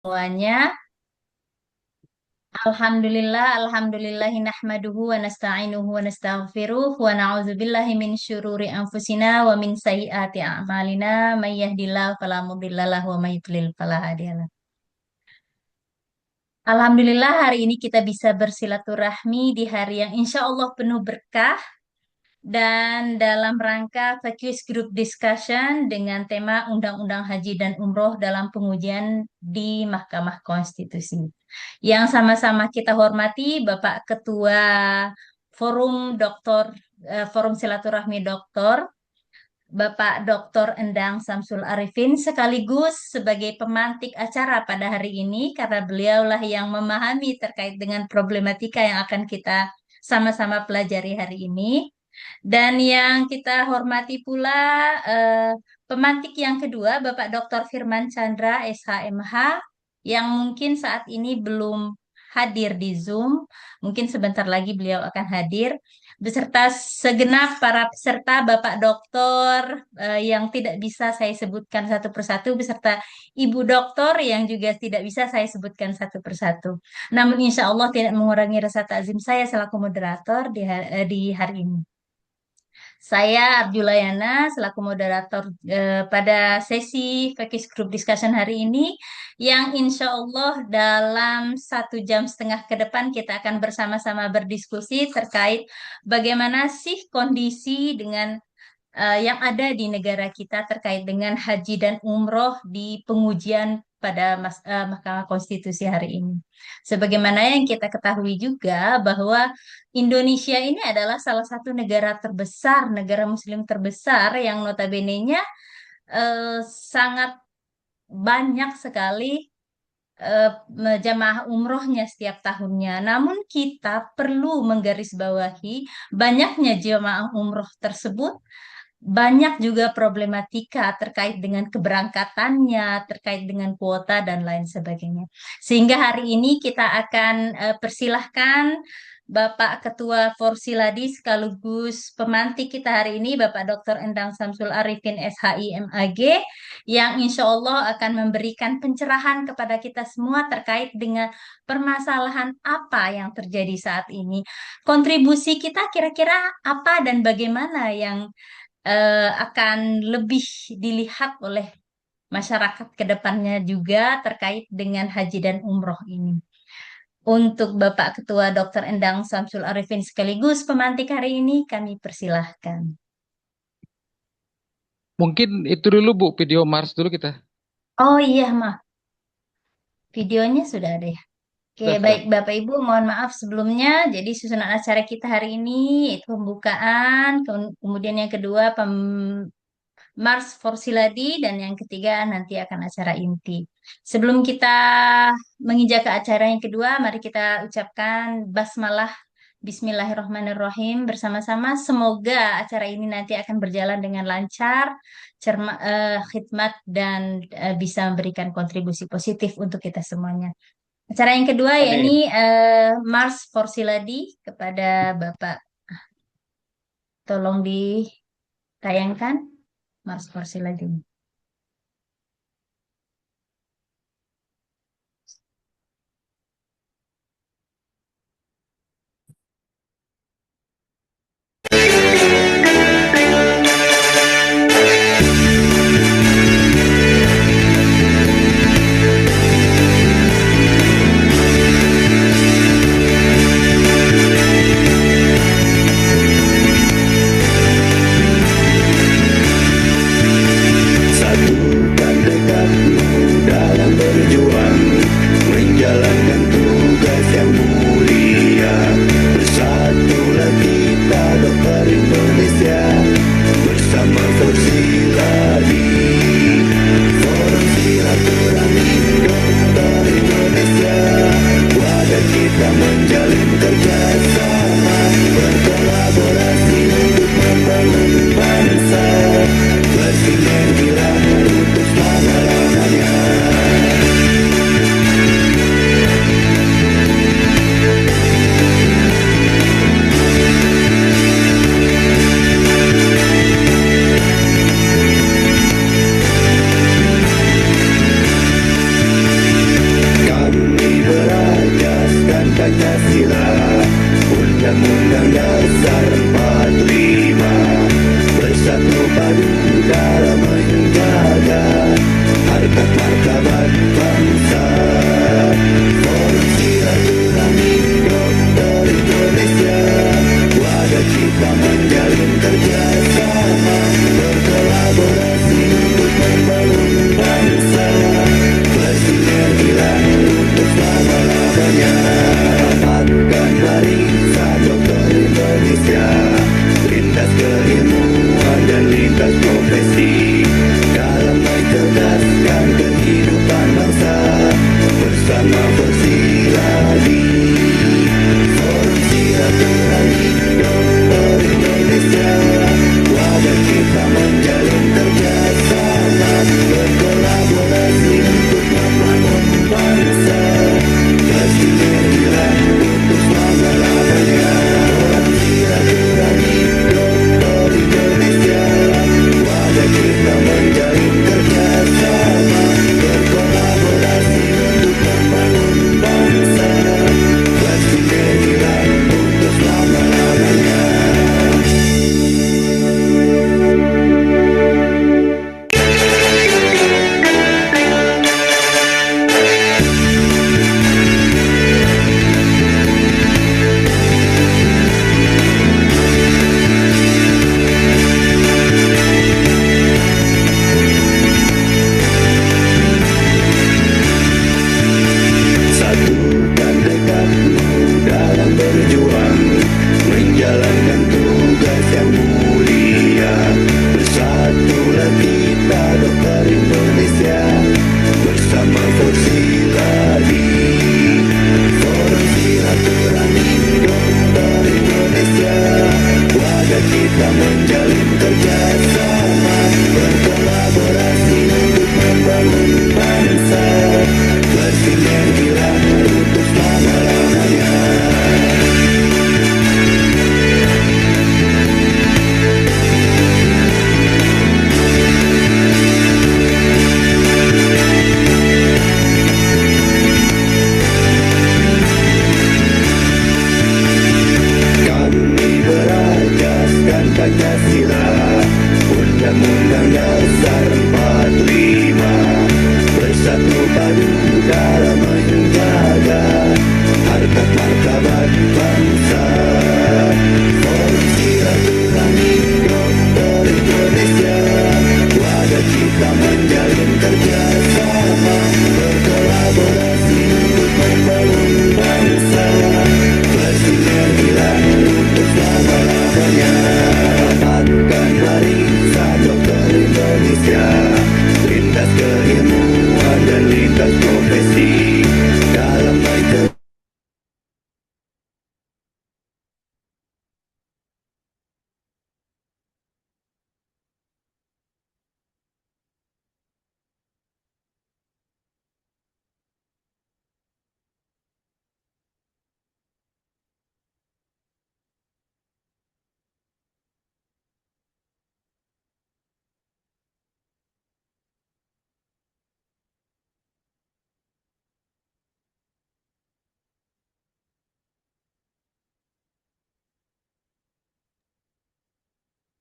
Semuanya, alhamdulillahi nahmaduhu wa nasta'inuhu wa nastaghfiruh wa na'udzubillahi min syururi anfusina wa min sayyiati a'malina may yahdihillahu fala mudhillalah wa may yudlil fala hadiyalah. Alhamdulillah hari ini kita bisa bersilaturahmi di hari yang insya Allah penuh berkah dan dalam rangka Focus Group Discussion dengan tema Undang-Undang Haji dan Umroh dalam pengujian di Mahkamah Konstitusi. Yang sama-sama kita hormati Bapak Ketua Forum Silaturahmi Doktor, Bapak Dr. Endang Samsul Arifin sekaligus sebagai pemantik acara pada hari ini karena beliaulah yang memahami terkait dengan problematika yang akan kita sama-sama pelajari hari ini. Dan yang kita hormati pula pemantik yang kedua, Bapak Dr. Firman Chandra, SHMH, yang mungkin saat ini belum hadir di Zoom. Mungkin sebentar lagi beliau akan hadir. Beserta segenap para peserta, Bapak Doktor yang tidak bisa saya sebutkan satu persatu, beserta Ibu Doktor yang juga tidak bisa saya sebutkan satu persatu. Namun insya Allah tidak mengurangi rasa takzim saya selaku moderator di hari ini. Saya Arjulayana selaku moderator pada sesi Focus Group Discussion hari ini yang insya Allah dalam 1,5 jam ke depan kita akan bersama-sama berdiskusi terkait bagaimana sih kondisi dengan yang ada di negara kita terkait dengan haji dan umroh di pengujian pada Mahkamah Konstitusi hari ini. Sebagaimana yang kita ketahui juga bahwa Indonesia ini adalah salah satu negara terbesar, negara Muslim terbesar yang notabene-nya sangat banyak sekali eh, jamaah umrohnya setiap tahunnya. Namun kita perlu menggarisbawahi banyaknya jamaah umroh tersebut banyak juga problematika terkait dengan keberangkatannya, terkait dengan kuota dan lain sebagainya. Sehingga hari ini kita akan persilahkan Bapak Ketua Forsiladi sekaligus pemantik kita hari ini, Bapak Dr. Endang Samsul Arifin SHI MAG, yang insya Allah akan memberikan pencerahan kepada kita semua terkait dengan permasalahan apa yang terjadi saat ini. Kontribusi kita kira-kira apa dan bagaimana yang akan lebih dilihat oleh masyarakat ke depannya juga terkait dengan haji dan umroh ini. Untuk Bapak Ketua Dr. Endang Samsul Arifin sekaligus pemantik hari ini kami persilahkan. Mungkin itu dulu Bu, video Mars dulu kita. Oh iya, mah videonya sudah ada ya. Oke, baik Sudah. Bapak Ibu, mohon maaf sebelumnya. Jadi susunan acara kita hari ini itu pembukaan, kemudian yang kedua Mars for Siladi, dan yang ketiga nanti akan acara inti. Sebelum kita menginjak ke acara yang kedua, mari kita ucapkan basmalah Bismillahirrahmanirrahim bersama-sama. Semoga acara ini nanti akan berjalan dengan lancar, khidmat dan bisa memberikan kontribusi positif untuk kita semuanya. Acara yang kedua Amin. yakni Mars for Siladi kepada Bapak. Tolong ditayangkan Mars for Siladi.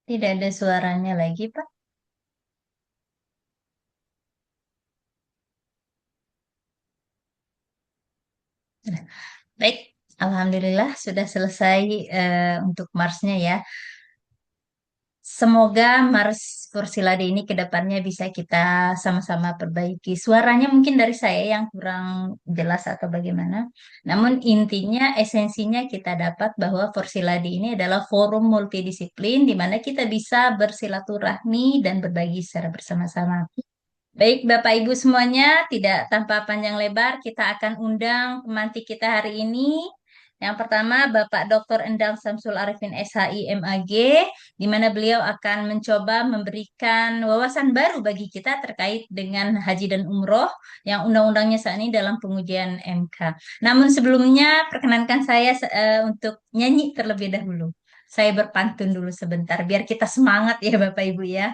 Tidak ada suaranya lagi, Pak. Baik, Alhamdulillah sudah selesai untuk Marsnya ya. Semoga Mars Kursilade ini ke depannya bisa kita sama-sama perbaiki. Suaranya mungkin dari saya yang kurang jelas atau bagaimana. Namun intinya, esensinya kita dapat bahwa Kursilade ini adalah forum multidisiplin di mana kita bisa bersilaturahmi dan berbagi secara bersama-sama. Baik, Bapak Ibu semuanya, tidak tanpa panjang lebar, kita akan undang pemantik kita hari ini. Yang pertama, Bapak Dr. Endang Samsul Arifin SHI MAG, di mana beliau akan mencoba memberikan wawasan baru bagi kita terkait dengan haji dan umroh yang undang-undangnya saat ini dalam pengujian MK. Namun sebelumnya, perkenankan saya untuk nyanyi terlebih dahulu. Saya berpantun dulu sebentar, biar kita semangat ya Bapak Ibu ya.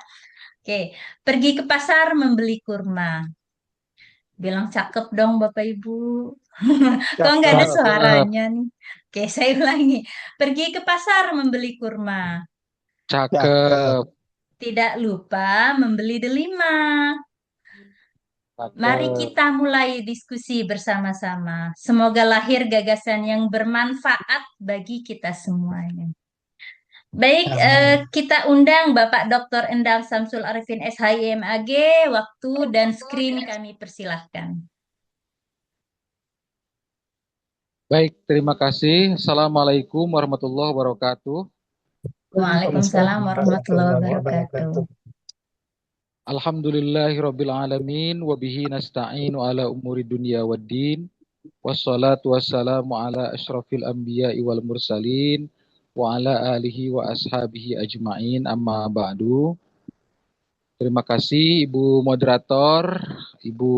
Oke, pergi ke pasar membeli kurma. Bilang cakep dong Bapak Ibu. Kok nggak ada Cakep. Cakep, suaranya nih? Oke, saya ulangi. Pergi ke pasar membeli kurma. Cakep. cakep, Tidak lupa membeli delima. Mari Cakep. kita mulai diskusi bersama-sama. Semoga lahir gagasan yang bermanfaat bagi kita semuanya. Baik, Amin. kita undang Bapak Dr. Endang Samsul Arifin SHIMAG. Waktu dan screen kami persilahkan. baik, terima kasih. Assalamualaikum warahmatullahi wabarakatuh. Waalaikumsalam warahmatullahi Warahmatullahi wabarakatuh. wabarakatuh. Alhamdulillahirabbil alamin wa bihi nasta'inu ala umuri dunya waddin. Wassalatu wassalamu ala asyrafil anbiya'i wal mursalin wa ala alihi wa ashabihi ajma'in amma ba'du. Terima kasih Ibu moderator, Ibu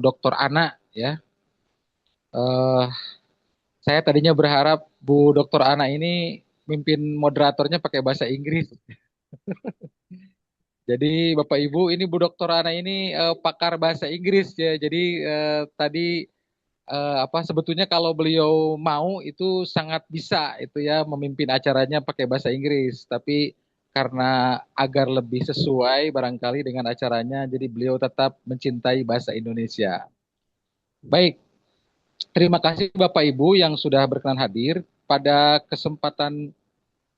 Dr. Ana ya. Eh, saya tadinya berharap Bu Dr. Ana ini mimpin moderatornya pakai bahasa Inggris. Jadi Bapak Ibu, ini Bu Dr. Ana ini pakar bahasa Inggris ya. Jadi tadi apa sebetulnya kalau beliau mau itu sangat bisa itu ya memimpin acaranya pakai bahasa Inggris. Tapi karena agar lebih sesuai barangkali dengan acaranya, jadi beliau tetap mencintai bahasa Indonesia. Baik, terima kasih Bapak Ibu yang sudah berkenan hadir pada kesempatan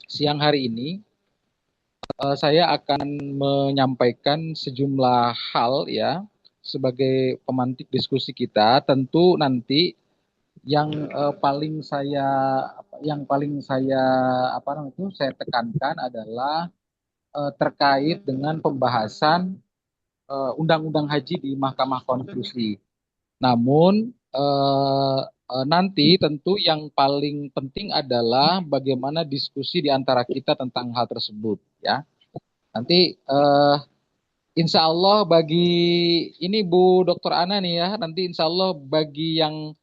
siang hari ini. Saya akan menyampaikan sejumlah hal ya sebagai pemantik diskusi kita. Tentu nanti yang paling saya apa namanya itu saya tekankan adalah terkait dengan pembahasan undang-undang haji di Mahkamah Konstitusi. Namun nanti tentu yang paling penting adalah bagaimana diskusi di antara kita tentang hal tersebut ya. Nanti insya Allah bagi ini Bu Dr. Ana nih ya, nanti insya Allah bagi yang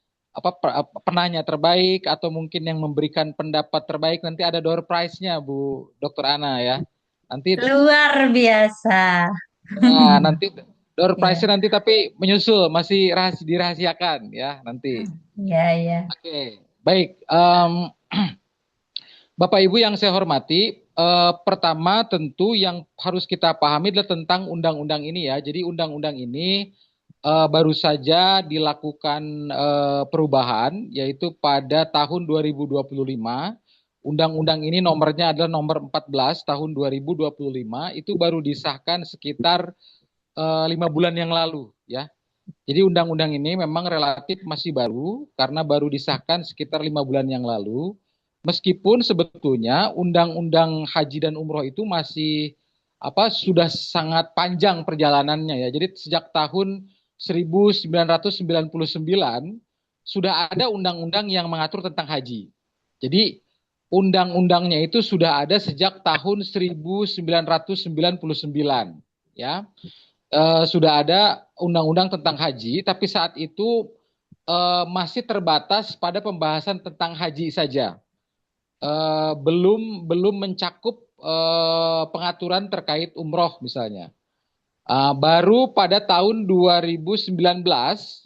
penanya terbaik atau mungkin yang memberikan pendapat terbaik nanti ada door prize-nya Bu Dr. Ana ya. Nanti Luar biasa. nanti door Ya, prize-nya nanti tapi menyusul masih dirahasiakan ya nanti. ya, ya. Oke, baik. Bapak Ibu yang saya hormati, pertama tentu yang harus kita pahami adalah tentang undang-undang ini ya. Jadi undang-undang ini baru saja dilakukan perubahan, yaitu pada tahun 2025. Undang-undang ini nomornya adalah nomor 14 tahun 2025, itu baru disahkan sekitar 5 bulan yang lalu ya. Jadi undang-undang ini memang relatif masih baru karena baru disahkan sekitar 5 bulan yang lalu. Meskipun sebetulnya undang-undang haji dan umroh itu masih sudah sangat panjang perjalanannya ya. Jadi sejak tahun 1999 sudah ada undang-undang yang mengatur tentang haji. Jadi undang-undangnya itu sudah ada sejak tahun 1999 ya. Sudah ada undang-undang tentang haji, tapi saat itu masih terbatas pada pembahasan tentang haji saja. Belum mencakup pengaturan terkait umroh misalnya. Baru pada tahun 2019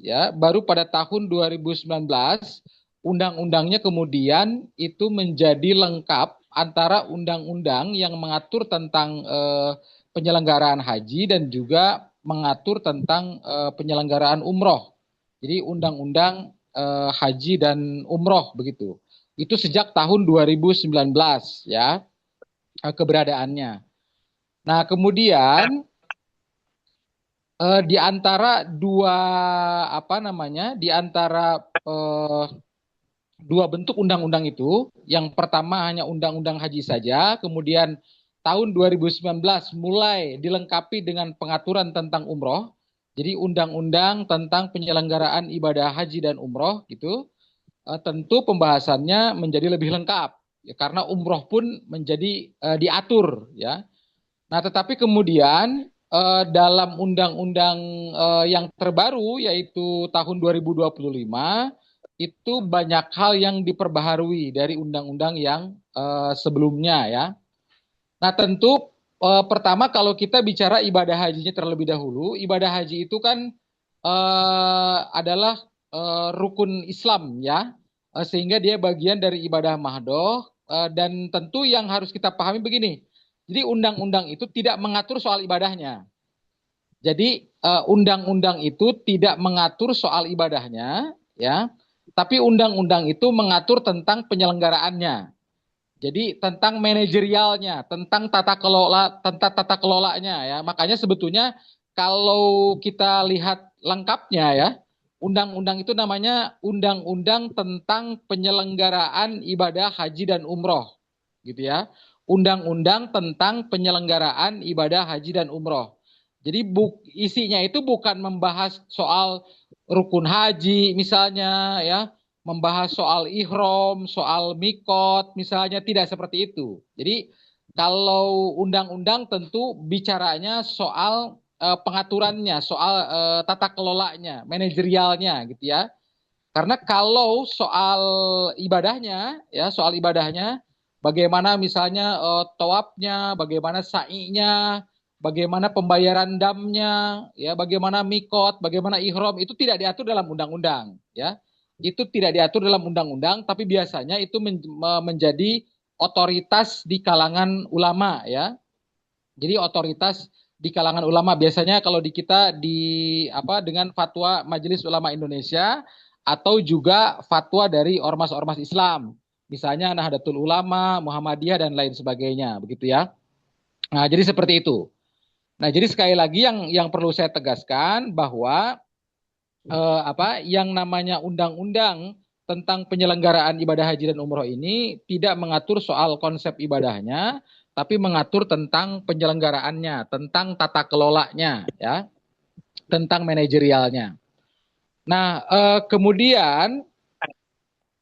ya, baru pada tahun 2019 undang-undangnya kemudian itu menjadi lengkap antara undang-undang yang mengatur tentang penyelenggaraan haji dan juga mengatur tentang penyelenggaraan umroh. Jadi undang-undang haji dan umroh begitu. Itu sejak tahun 2019 ya keberadaannya. Nah, kemudian di antara dua apa namanya? Di antara dua bentuk undang-undang itu, yang pertama hanya undang-undang haji saja, kemudian tahun 2019 mulai dilengkapi dengan pengaturan tentang umroh. Jadi undang-undang tentang penyelenggaraan ibadah haji dan umroh gitu, tentu pembahasannya menjadi lebih lengkap ya, karena umroh pun menjadi diatur ya. Nah, tetapi kemudian dalam undang-undang yang terbaru yaitu tahun 2025 itu banyak hal yang diperbaharui dari undang-undang yang sebelumnya ya. Nah, tentu pertama kalau kita bicara ibadah hajinya terlebih dahulu, ibadah haji itu kan adalah rukun Islam ya, sehingga dia bagian dari ibadah mahdoh dan tentu yang harus kita pahami begini. Jadi undang-undang itu tidak mengatur soal ibadahnya. Jadi undang-undang itu tidak mengatur soal ibadahnya ya, tapi undang-undang itu mengatur tentang penyelenggaraannya. Jadi tentang manajerialnya, tentang tata kelolanya ya. Makanya sebetulnya kalau kita lihat lengkapnya ya, undang-undang itu namanya Undang-Undang tentang Penyelenggaraan Ibadah Haji dan Umroh, gitu ya. Undang-undang tentang Penyelenggaraan Ibadah Haji dan Umroh. Jadi isinya itu bukan membahas soal rukun haji misalnya ya, membahas soal ihram, soal mikot, misalnya tidak seperti itu. Jadi kalau undang-undang tentu bicaranya soal pengaturannya, soal tata kelolanya, manajerialnya gitu ya. Karena kalau soal ibadahnya, ya soal ibadahnya, bagaimana misalnya tawafnya, bagaimana sa'inya, bagaimana pembayaran damnya, ya bagaimana mikot, bagaimana ihram itu tidak diatur dalam undang-undang, ya itu tidak diatur dalam undang-undang, tapi biasanya itu menjadi otoritas di kalangan ulama ya. Jadi otoritas di kalangan ulama biasanya kalau di kita di apa dengan fatwa Majelis Ulama Indonesia atau juga fatwa dari ormas-ormas Islam. Misalnya Nahdlatul Ulama, Muhammadiyah dan lain sebagainya, begitu ya. Nah, jadi seperti itu. Nah, jadi sekali lagi yang perlu saya tegaskan bahwa yang namanya undang-undang tentang penyelenggaraan ibadah haji dan umroh ini tidak mengatur soal konsep ibadahnya, tapi mengatur tentang penyelenggaraannya, tentang tata kelolanya, ya, tentang manajerialnya. Nah, kemudian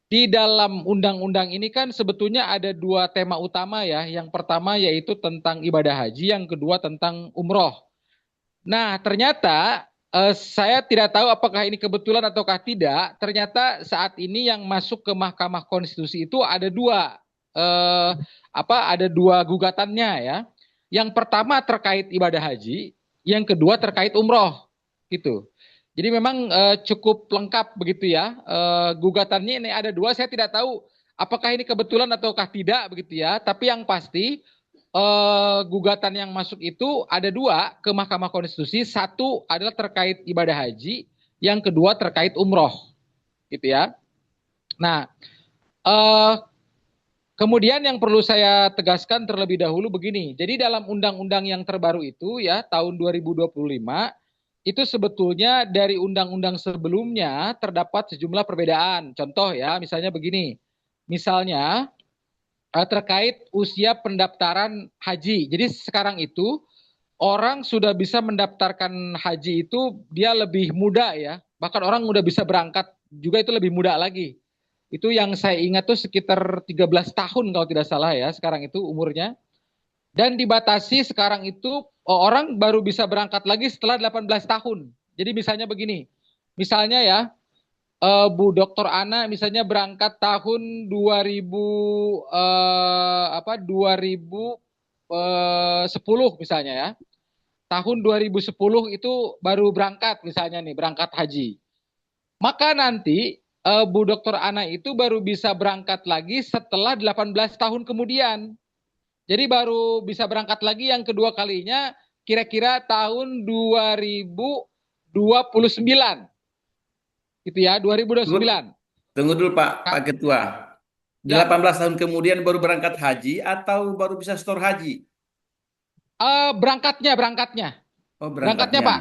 di dalam undang-undang ini kan sebetulnya ada dua tema utama ya. Yang pertama yaitu tentang ibadah haji, yang kedua tentang umroh. Nah, ternyata saya tidak tahu apakah ini kebetulan ataukah tidak. Ternyata saat ini yang masuk ke Mahkamah Konstitusi itu ada dua, ada dua gugatannya ya. Yang pertama terkait ibadah haji, yang kedua terkait umroh, gitu. Jadi memang cukup lengkap begitu ya. Gugatannya ini ada dua. Saya tidak tahu apakah ini kebetulan ataukah tidak begitu ya. Tapi yang pasti gugatan yang masuk itu ada dua ke Mahkamah Konstitusi. Satu adalah terkait ibadah haji, yang kedua terkait umroh, gitu ya. Nah, kemudian yang perlu saya tegaskan terlebih dahulu begini. Jadi dalam undang-undang yang terbaru itu ya tahun 2025 itu sebetulnya dari undang-undang sebelumnya terdapat sejumlah perbedaan. Contoh ya, misalnya begini. Misalnya terkait usia pendaftaran haji. Jadi sekarang itu orang sudah bisa mendaftarkan haji itu dia lebih muda ya. Bahkan orang udah bisa berangkat juga itu lebih muda lagi. Itu yang saya ingat tuh sekitar 13 tahun kalau tidak salah ya sekarang itu umurnya. Dan dibatasi sekarang itu orang baru bisa berangkat lagi setelah 18 tahun. Jadi misalnya begini. Misalnya ya Bu Dr. Ana misalnya berangkat tahun 2010 misalnya ya. Tahun 2010 itu baru berangkat misalnya nih, berangkat haji. Maka nanti Bu Dr. Ana itu baru bisa berangkat lagi setelah 18 tahun kemudian. Jadi baru bisa berangkat lagi yang kedua kalinya kira-kira tahun 2029. Gitu ya, Tunggu, 2029. tunggu dulu Pak, Kak, Pak Ketua. ya, 18 tahun kemudian baru berangkat haji atau baru bisa setor haji? berangkatnya. Oh, Berangkatnya, berangkatnya. Pak.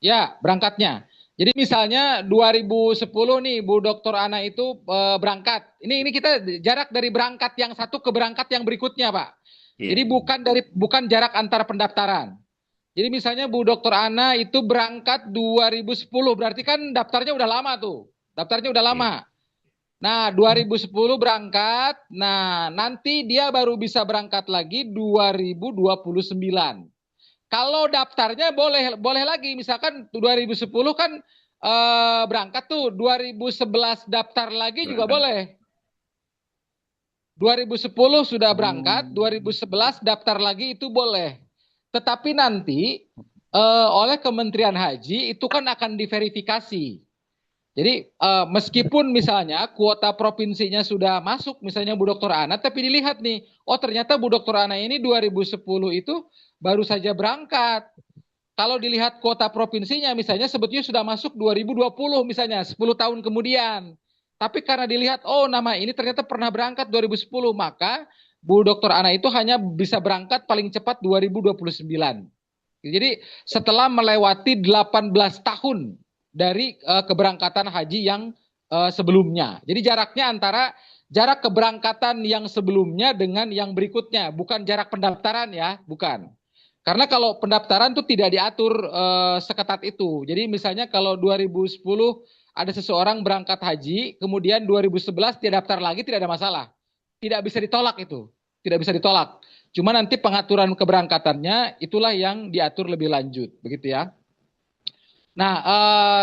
Ya, berangkatnya. Jadi misalnya 2010 nih Bu Dr. Ana itu berangkat. Ini kita jarak dari berangkat yang satu ke berangkat yang berikutnya, Pak. Jadi Iya. bukan jarak antara pendaftaran. Jadi misalnya Bu Dr. Ana itu berangkat 2010, berarti kan daftarnya udah lama tuh. Daftarnya udah Iya. lama. Nah, 2010 berangkat. Nah, nanti dia baru bisa berangkat lagi 2029. Kalau daftarnya boleh boleh lagi, misalkan 2010 kan berangkat tuh, 2011 daftar lagi juga Berangkat. boleh. 2010 sudah berangkat, Hmm. 2011 daftar lagi itu boleh. Tetapi nanti oleh Kementerian Haji itu kan akan diverifikasi. Jadi meskipun misalnya kuota provinsinya sudah masuk, misalnya Bu Dr. Ana, tapi dilihat nih, oh ternyata Bu Dr. Ana ini 2010 itu baru saja berangkat. Kalau dilihat kuota provinsinya misalnya sebetulnya sudah masuk 2020 misalnya, 10 tahun kemudian. Tapi karena dilihat, oh nama ini ternyata pernah berangkat 2010, maka Bu Dr. Ana itu hanya bisa berangkat paling cepat 2029. Jadi setelah melewati 18 tahun dari keberangkatan haji yang sebelumnya. Jadi jaraknya antara jarak keberangkatan yang sebelumnya dengan yang berikutnya, bukan jarak pendaftaran ya, bukan. Karena kalau pendaftaran tuh tidak diatur seketat itu. Jadi misalnya kalau 2010 ada seseorang berangkat haji, kemudian 2011 dia daftar lagi tidak ada masalah. Tidak bisa ditolak itu. Tidak bisa ditolak. Cuma nanti pengaturan keberangkatannya itulah yang diatur lebih lanjut, begitu ya. Nah,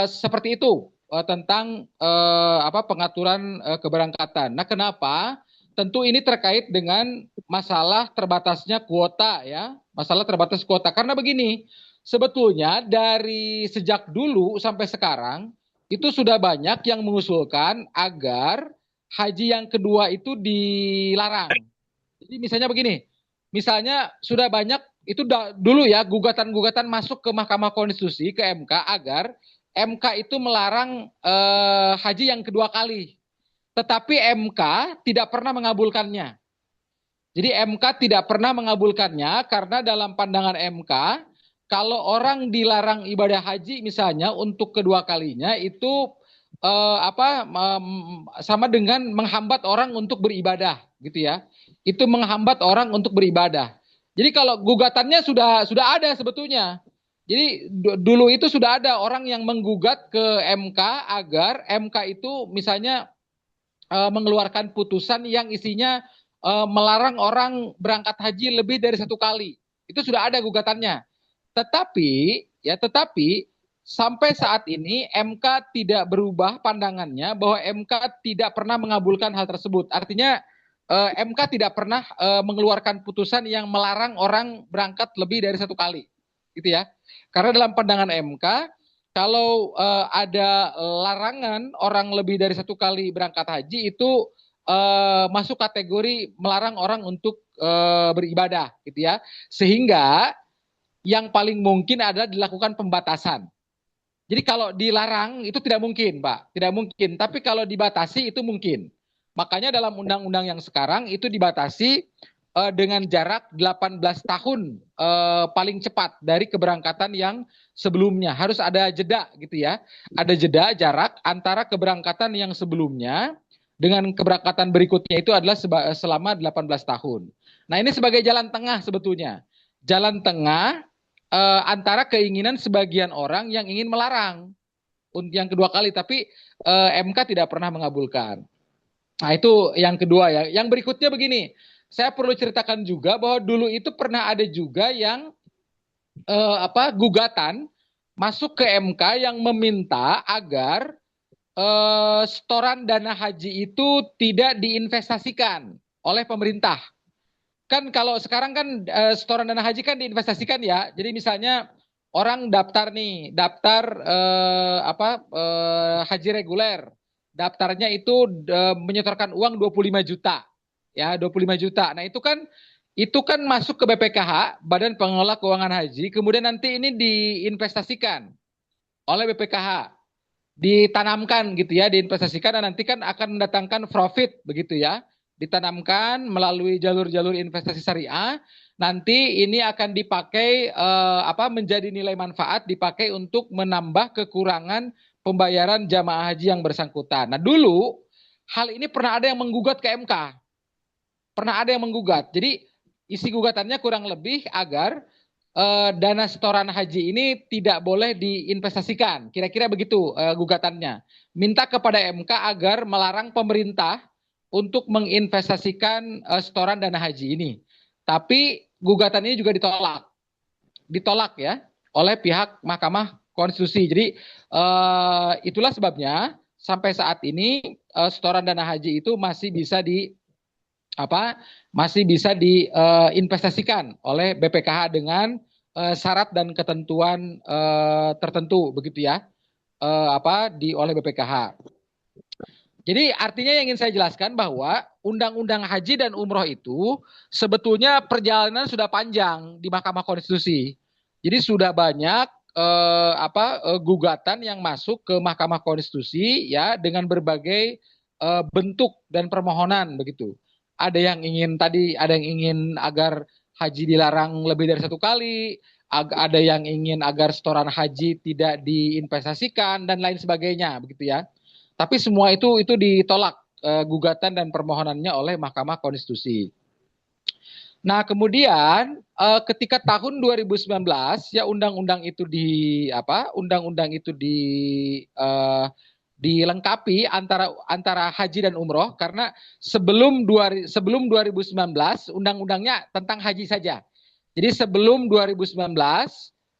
seperti itu tentang pengaturan keberangkatan. Nah, kenapa? Tentu ini terkait dengan masalah terbatasnya kuota ya, masalah terbatas kuota. Karena begini, sebetulnya dari sejak dulu sampai sekarang itu sudah banyak yang mengusulkan agar haji yang kedua itu dilarang. Jadi misalnya begini, misalnya sudah banyak itu dulu ya gugatan-gugatan masuk ke Mahkamah Konstitusi ke MK agar MK itu melarang haji yang kedua kali. Tetapi MK tidak pernah mengabulkannya. Jadi MK tidak pernah mengabulkannya karena dalam pandangan MK kalau orang dilarang ibadah haji misalnya untuk kedua kalinya itu sama dengan menghambat orang untuk beribadah gitu ya. Itu menghambat orang untuk beribadah. Jadi kalau gugatannya sudah ada sebetulnya. Jadi dulu itu sudah ada orang yang menggugat ke MK agar MK itu misalnya mengeluarkan putusan yang isinya melarang orang berangkat haji lebih dari satu kali. Itu sudah ada gugatannya. Tetapi sampai saat ini MK tidak berubah pandangannya bahwa MK tidak pernah mengabulkan hal tersebut. Artinya MK tidak pernah mengeluarkan putusan yang melarang orang berangkat lebih dari satu kali, gitu ya. Karena dalam pandangan MK, kalau ada larangan orang lebih dari satu kali berangkat haji itu masuk kategori melarang orang untuk beribadah, gitu ya. Sehingga yang paling mungkin adalah dilakukan pembatasan. Jadi kalau dilarang itu tidak mungkin, Pak. Tidak mungkin. Tapi kalau dibatasi itu mungkin. Makanya dalam undang-undang yang sekarang itu dibatasi dengan jarak 18 tahun paling cepat dari keberangkatan yang sebelumnya. Harus ada jeda gitu ya. Ada jeda jarak antara keberangkatan yang sebelumnya dengan keberangkatan berikutnya itu adalah selama 18 tahun. Nah, ini sebagai jalan tengah sebetulnya. Jalan tengah antara keinginan sebagian orang yang ingin melarang untuk yang kedua kali, tapi MK tidak pernah mengabulkan. Nah, itu yang kedua ya. Yang berikutnya begini, saya perlu ceritakan juga bahwa dulu itu pernah ada juga yang gugatan masuk ke MK yang meminta agar setoran dana haji itu tidak diinvestasikan oleh pemerintah. Kan kalau sekarang kan setoran dana haji kan diinvestasikan ya. Jadi misalnya orang daftar nih, daftar haji reguler, daftarnya itu menyetorkan uang 25 juta. Ya, 25 juta. Nah, itu kan masuk ke BPKH, Badan Pengelola Keuangan Haji, kemudian nanti ini diinvestasikan oleh BPKH, ditanamkan gitu ya, diinvestasikan dan nanti kan akan mendatangkan profit begitu ya. Ditanamkan melalui jalur-jalur investasi syariah, nanti ini akan dipakai menjadi nilai manfaat, dipakai untuk menambah kekurangan pembayaran jamaah haji yang bersangkutan. Nah, dulu hal ini pernah ada yang menggugat ke MK. Pernah ada yang menggugat. Jadi isi gugatannya kurang lebih agar dana setoran haji ini tidak boleh diinvestasikan. Kira-kira begitu gugatannya. Minta kepada MK agar melarang pemerintah untuk menginvestasikan setoran dana haji ini. Tapi gugatan ini juga ditolak. Ditolak ya oleh pihak Mahkamah Konstitusi. Jadi itulah sebabnya sampai saat ini setoran dana haji itu masih bisa diinvestasikan oleh BPKH dengan syarat dan ketentuan tertentu begitu ya, oleh BPKH. Jadi artinya yang ingin saya jelaskan bahwa Undang-Undang Haji dan Umroh itu sebetulnya perjalanan sudah panjang di Mahkamah Konstitusi. Jadi sudah banyak gugatan yang masuk ke Mahkamah Konstitusi ya dengan berbagai bentuk dan permohonan begitu. Ada yang ingin agar haji dilarang lebih dari 1 kali, ada yang ingin agar setoran haji tidak diinvestasikan dan lain sebagainya begitu ya. Tapi semua itu ditolak gugatan dan permohonannya oleh Mahkamah Konstitusi. Nah, kemudian ketika tahun 2019 ya undang-undang itu dilengkapi antara haji dan umroh karena sebelum 2019 undang-undangnya tentang haji saja. Jadi sebelum 2019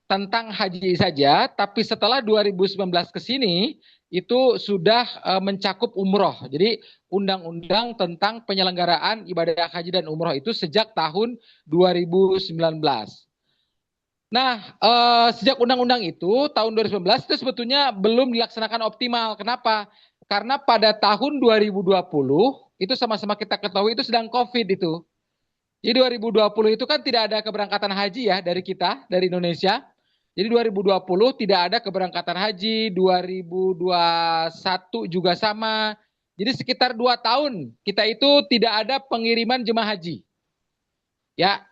tentang haji saja, tapi setelah 2019 ke sini itu sudah mencakup umroh. Jadi undang-undang tentang penyelenggaraan ibadah haji dan umroh itu sejak tahun 2019. Nah, sejak undang-undang itu tahun 2019 itu sebetulnya belum dilaksanakan optimal. Kenapa? Karena pada tahun 2020 itu sama-sama kita ketahui itu sedang COVID itu. Jadi 2020 itu kan tidak ada keberangkatan haji ya dari kita, dari Indonesia. Jadi 2020 tidak ada keberangkatan haji, 2021 juga sama. Jadi sekitar 2 tahun kita itu tidak ada pengiriman jemaah haji. Ya,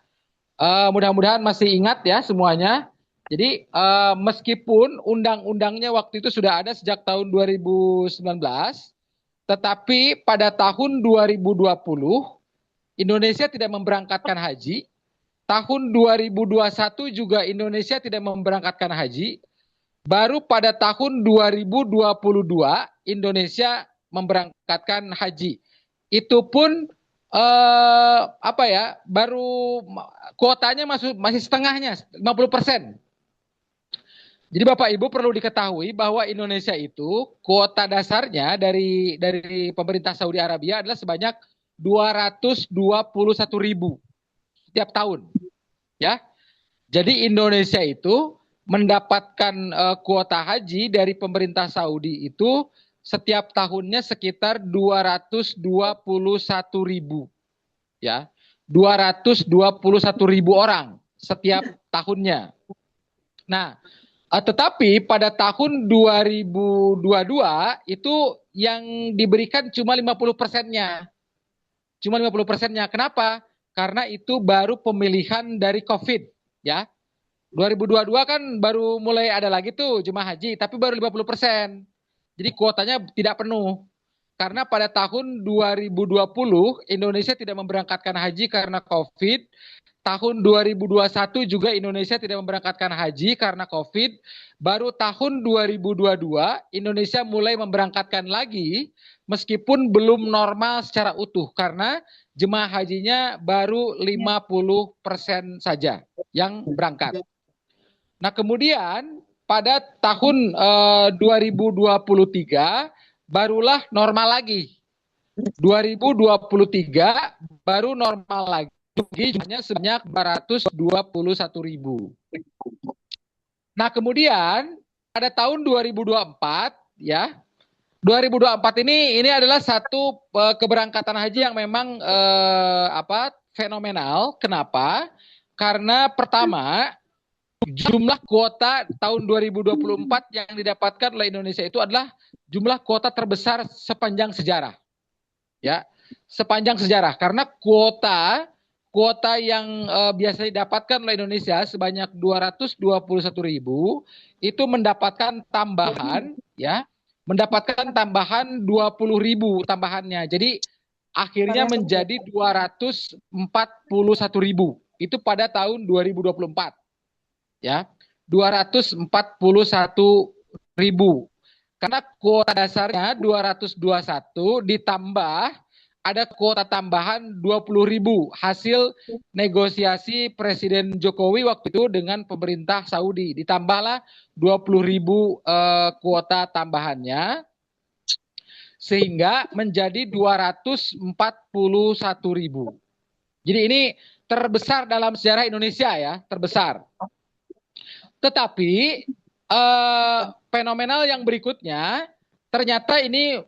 mudah-mudahan masih ingat ya semuanya. Jadi meskipun undang-undangnya waktu itu sudah ada sejak tahun 2019, tetapi pada tahun 2020 Indonesia tidak memberangkatkan haji. Tahun 2021 juga Indonesia tidak memberangkatkan haji. Baru pada tahun 2022 Indonesia memberangkatkan haji. Itu pun baru kuotanya masih setengahnya, 50%. Jadi Bapak Ibu perlu diketahui bahwa Indonesia itu kuota dasarnya dari pemerintah Saudi Arabia adalah sebanyak 221.000 setiap tahun. Ya. Jadi Indonesia itu mendapatkan kuota haji dari pemerintah Saudi itu setiap tahunnya sekitar 221.000. Ya. 221.000 orang setiap tahunnya. Nah, tetapi pada tahun 2022 itu yang diberikan cuma 50%-nya. Cuma 50%-nya. Kenapa? Karena itu baru pemilihan dari COVID, ya. 2022 kan baru mulai ada lagi tuh jemaah haji, tapi baru 50%. Jadi kuotanya tidak penuh. Karena pada tahun 2020 Indonesia tidak memberangkatkan haji karena COVID. Tahun 2021 juga Indonesia tidak memberangkatkan haji karena COVID. Baru tahun 2022 Indonesia mulai memberangkatkan lagi meskipun belum normal secara utuh karena jemaah hajinya baru 50% saja yang berangkat. Nah, kemudian pada tahun 2023 barulah normal lagi. 2023 baru normal lagi. Jumlahnya sebanyak 221.000. Nah, kemudian pada tahun 2024 ya, 2024 ini adalah satu keberangkatan haji yang memang fenomenal. Kenapa? Karena pertama, jumlah kuota tahun 2024 yang didapatkan oleh Indonesia itu adalah jumlah kuota terbesar sepanjang sejarah. Ya, sepanjang sejarah. Karena kuota yang biasa didapatkan oleh Indonesia sebanyak 221.000 itu mendapatkan tambahan, ya, mendapatkan tambahan 20.000 tambahannya. Jadi akhirnya menjadi 241.000. Itu pada tahun 2024. Ya, 241.000. Karena kuota dasarnya 221 ditambah ada kuota tambahan 20.000 hasil negosiasi Presiden Jokowi waktu itu dengan pemerintah Saudi. Ditambahlah 20.000 kuota tambahannya sehingga menjadi 241.000. Jadi ini terbesar dalam sejarah Indonesia ya, terbesar. Tetapi fenomenal yang berikutnya ternyata ini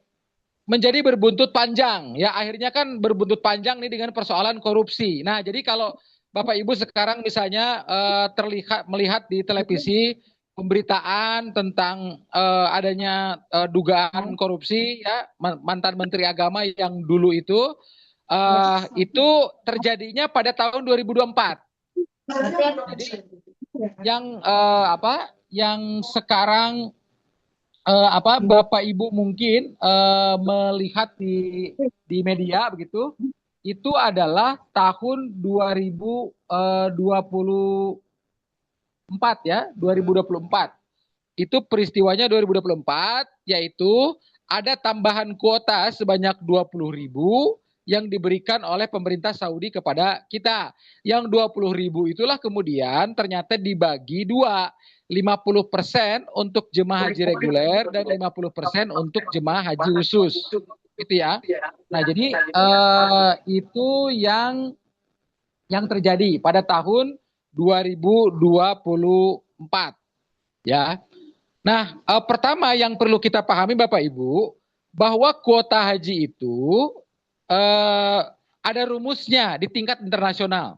menjadi berbuntut panjang ya, akhirnya kan berbuntut panjang nih dengan persoalan korupsi. Nah, jadi kalau Bapak Ibu sekarang misalnya melihat di televisi pemberitaan tentang adanya dugaan korupsi ya, mantan Menteri Agama yang dulu itu terjadinya pada tahun 2024. Jadi yang sekarang Bapak Ibu mungkin melihat di media begitu, itu adalah tahun 2024 ya, 2024. Itu peristiwanya 2024, yaitu ada tambahan kuota sebanyak 20.000 yang diberikan oleh pemerintah Saudi kepada kita. Yang 20.000 itulah kemudian ternyata dibagi dua. 50% untuk jemaah haji reguler dan 50% untuk jemaah haji khusus. Itu ya. Nah, jadi itu yang terjadi pada tahun 2024. Ya. Nah, pertama yang perlu kita pahami Bapak Ibu, bahwa kuota haji itu ada rumusnya di tingkat internasional.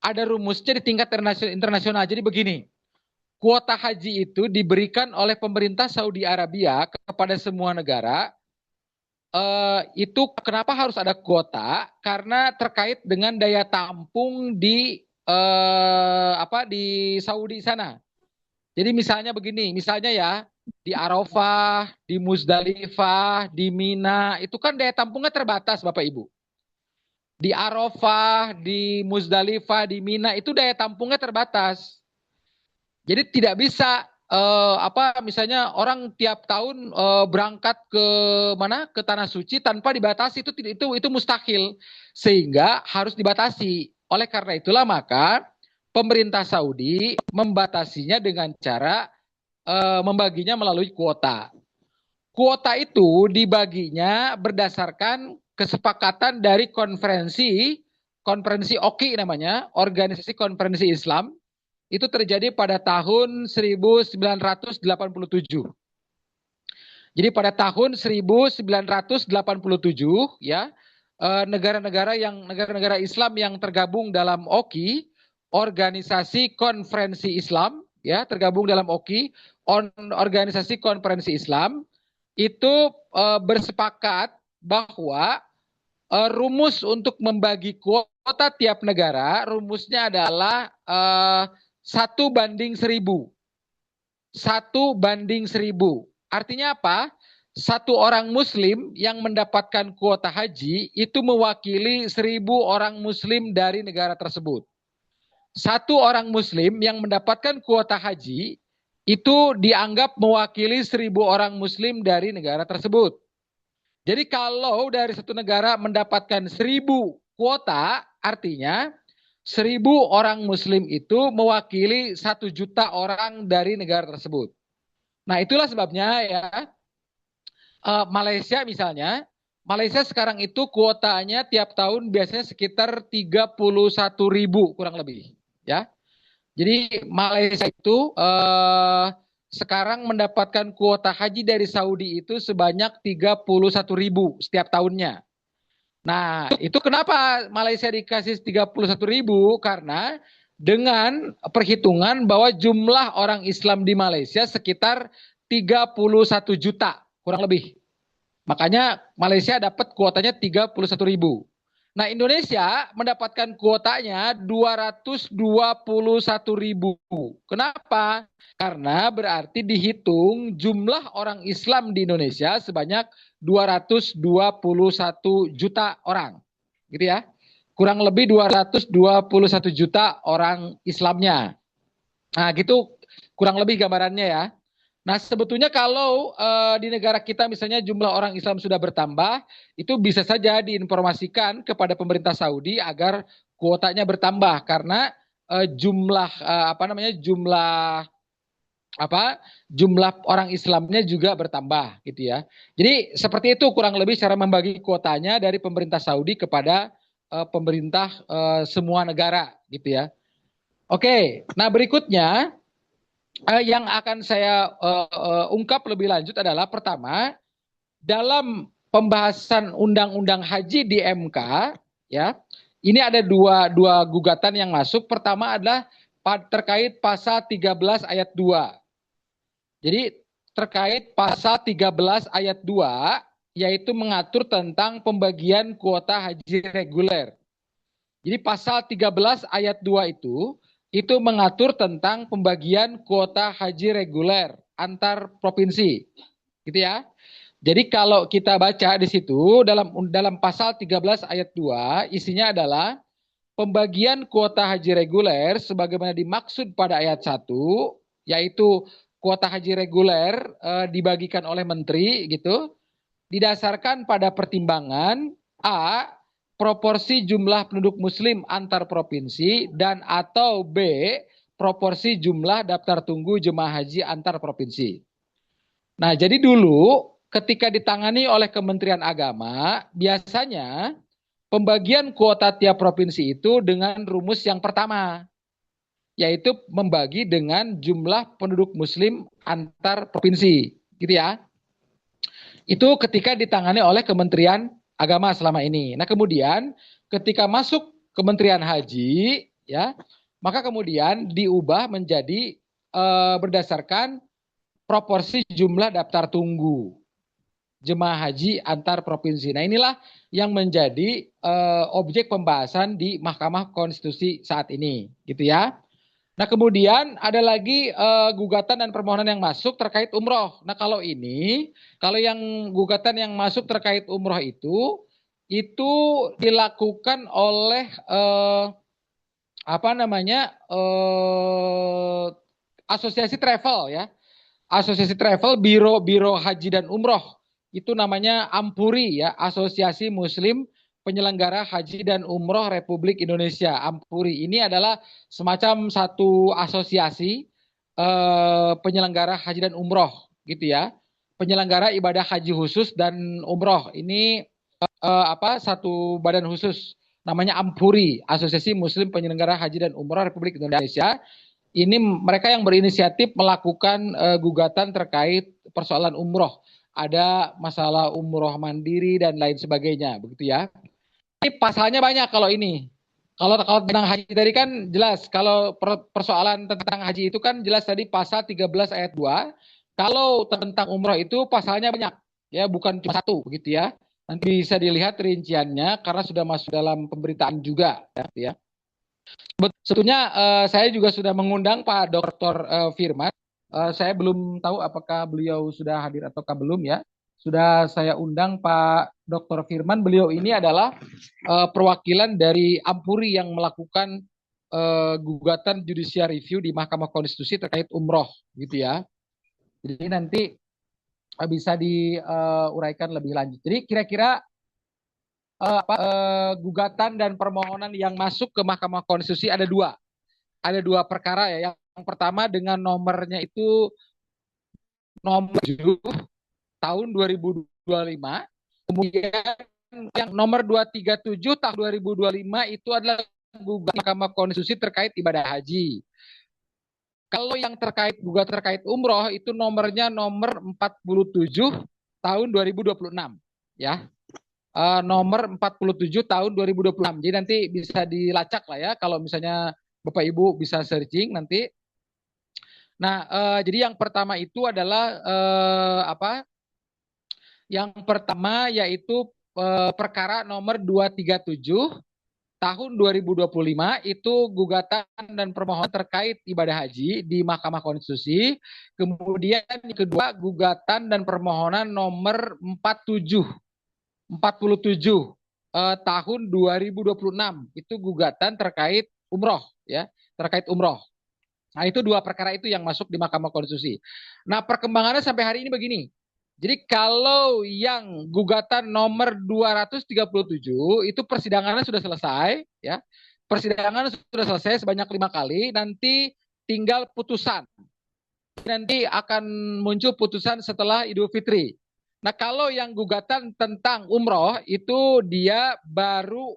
Ada rumusnya di tingkat internasional. Jadi begini, kuota haji itu diberikan oleh pemerintah Saudi Arabia kepada semua negara. Itu kenapa harus ada kuota? Karena terkait dengan daya tampung di Saudi sana. Jadi misalnya begini, misalnya ya di Arafah, di Muzdalifah, di Mina, itu kan daya tampungnya terbatas Bapak Ibu. Di Arafah, di Muzdalifah, di Mina itu daya tampungnya terbatas. Jadi tidak bisa misalnya orang tiap tahun berangkat ke mana, ke tanah suci tanpa dibatasi, itu mustahil, sehingga harus dibatasi. Oleh karena itulah maka pemerintah Saudi membatasinya dengan cara membaginya melalui kuota. Kuota itu dibaginya berdasarkan kesepakatan dari konferensi OKI namanya, Organisasi Konferensi Islam. Itu terjadi pada tahun 1987. Jadi pada tahun 1987 ya, negara-negara Islam yang tergabung dalam OKI, Organisasi Konferensi Islam ya, tergabung dalam OKI, Organisasi Konferensi Islam, itu bersepakat bahwa rumus untuk membagi kuota tiap negara, rumusnya adalah 1:1000. 1:1000. Artinya apa? Satu orang Muslim yang mendapatkan kuota haji itu mewakili 1.000 orang Muslim dari negara tersebut. Satu orang Muslim yang mendapatkan kuota haji itu dianggap mewakili 1.000 orang Muslim dari negara tersebut. Jadi kalau dari satu negara mendapatkan 1.000 kuota, artinya 1.000 orang Muslim itu mewakili 1 juta orang dari negara tersebut. Nah, itulah sebabnya ya, Malaysia misalnya, Malaysia sekarang itu kuotanya tiap tahun biasanya sekitar 31.000 kurang lebih, ya. Jadi Malaysia itu sekarang mendapatkan kuota haji dari Saudi itu sebanyak 31.000 setiap tahunnya. Nah, itu kenapa Malaysia dikasih 31.000? Karena dengan perhitungan bahwa jumlah orang Islam di Malaysia sekitar 31 juta, kurang lebih. Makanya Malaysia dapat kuotanya 31.000. Nah, Indonesia mendapatkan kuotanya 221.000. Kenapa? Karena berarti dihitung jumlah orang Islam di Indonesia sebanyak 221 juta orang. Gitu ya. Kurang lebih 221 juta orang Islamnya. Nah, gitu kurang lebih gambarannya ya. Nah, sebetulnya kalau di negara kita misalnya jumlah orang Islam sudah bertambah, itu bisa saja diinformasikan kepada pemerintah Saudi agar kuotanya bertambah karena jumlah jumlah orang Islamnya juga bertambah gitu ya. Jadi seperti itu kurang lebih cara membagi kuotanya dari pemerintah Saudi kepada pemerintah semua negara gitu ya. Oke, nah berikutnya yang akan saya ungkap lebih lanjut adalah pertama, dalam pembahasan undang-undang haji di MK, ya, ini ada dua gugatan yang masuk. Pertama adalah terkait pasal 13 ayat 2. Jadi terkait pasal 13 ayat 2, yaitu mengatur tentang pembagian kuota haji reguler. Jadi pasal 13 ayat 2 itu mengatur tentang pembagian kuota haji reguler antar provinsi. Gitu ya. Jadi kalau kita baca di situ dalam pasal 13 ayat 2 isinya adalah pembagian kuota haji reguler sebagaimana dimaksud pada ayat 1, yaitu kuota haji reguler dibagikan oleh menteri gitu, didasarkan pada pertimbangan A, proporsi jumlah penduduk muslim antar provinsi, dan atau B, proporsi jumlah daftar tunggu jemaah haji antar provinsi. Nah, jadi dulu ketika ditangani oleh Kementerian Agama, biasanya pembagian kuota tiap provinsi itu dengan rumus yang pertama, yaitu membagi dengan jumlah penduduk muslim antar provinsi, gitu ya. Itu ketika ditangani oleh Kementerian Agama selama ini. Nah, kemudian ketika masuk Kementerian Haji, ya, maka kemudian diubah menjadi berdasarkan proporsi jumlah daftar tunggu jemaah haji antar provinsi. Nah, inilah yang menjadi objek pembahasan di Mahkamah Konstitusi saat ini, gitu ya. Nah, kemudian ada lagi gugatan dan permohonan yang masuk terkait umroh. Nah, kalau yang gugatan yang masuk terkait umroh itu dilakukan oleh asosiasi travel ya. Asosiasi travel, biro haji dan umroh. Itu namanya Ampuri ya, Asosiasi Muslim Penyelenggara Haji dan Umroh Republik Indonesia. Ampuri ini adalah semacam satu asosiasi penyelenggara haji dan umroh gitu ya. Penyelenggara ibadah haji khusus dan umroh. Ini satu badan khusus namanya Ampuri, Asosiasi Muslim Penyelenggara Haji dan Umroh Republik Indonesia. Ini mereka yang berinisiatif melakukan gugatan terkait persoalan umroh. Ada masalah umroh mandiri dan lain sebagainya, begitu ya. Ini pasalnya banyak kalau ini. Kalau tentang haji tadi kan jelas. Kalau persoalan tentang haji itu kan jelas tadi pasal 13 ayat 2. Kalau tentang umroh itu pasalnya banyak. Ya, bukan cuma satu begitu ya. Nanti bisa dilihat rinciannya karena sudah masuk dalam pemberitaan juga ya. Sebetulnya saya juga sudah mengundang Pak Dr. Firman. Saya belum tahu apakah beliau sudah hadir ataukah belum ya. Sudah saya undang Pak Dr. Firman. Beliau ini adalah perwakilan dari Ampuri yang melakukan gugatan judicial review di Mahkamah Konstitusi terkait umroh gitu ya. Jadi nanti bisa diuraikan lebih lanjut. Jadi kira-kira gugatan dan permohonan yang masuk ke Mahkamah Konstitusi ada dua. Ada dua perkara ya. Yang pertama dengan nomornya itu nomor 7 tahun 2025. Kemudian yang nomor 237 tahun 2025 itu adalah gugatan Mahkamah Konstitusi terkait ibadah haji. Kalau yang terkait umroh itu nomornya nomor 47 tahun 2026 ya. Nomor 47 tahun 2026. Jadi nanti bisa dilacak lah ya kalau misalnya Bapak Ibu bisa searching nanti. Nah, jadi yang pertama itu adalah apa? Yang pertama yaitu perkara nomor 237 tahun 2025 itu gugatan dan permohonan terkait ibadah haji di Mahkamah Konstitusi. Kemudian yang kedua gugatan dan permohonan nomor 47 tahun 2026 itu gugatan terkait umroh ya, terkait umroh. Nah, itu dua perkara itu yang masuk di Mahkamah Konstitusi. Nah, perkembangannya sampai hari ini begini. Jadi kalau yang gugatan nomor 237 itu persidangannya sudah selesai ya. Persidangan sudah selesai sebanyak 5 kali, nanti tinggal putusan. Nanti akan muncul putusan setelah Idul Fitri. Nah, kalau yang gugatan tentang umroh itu dia baru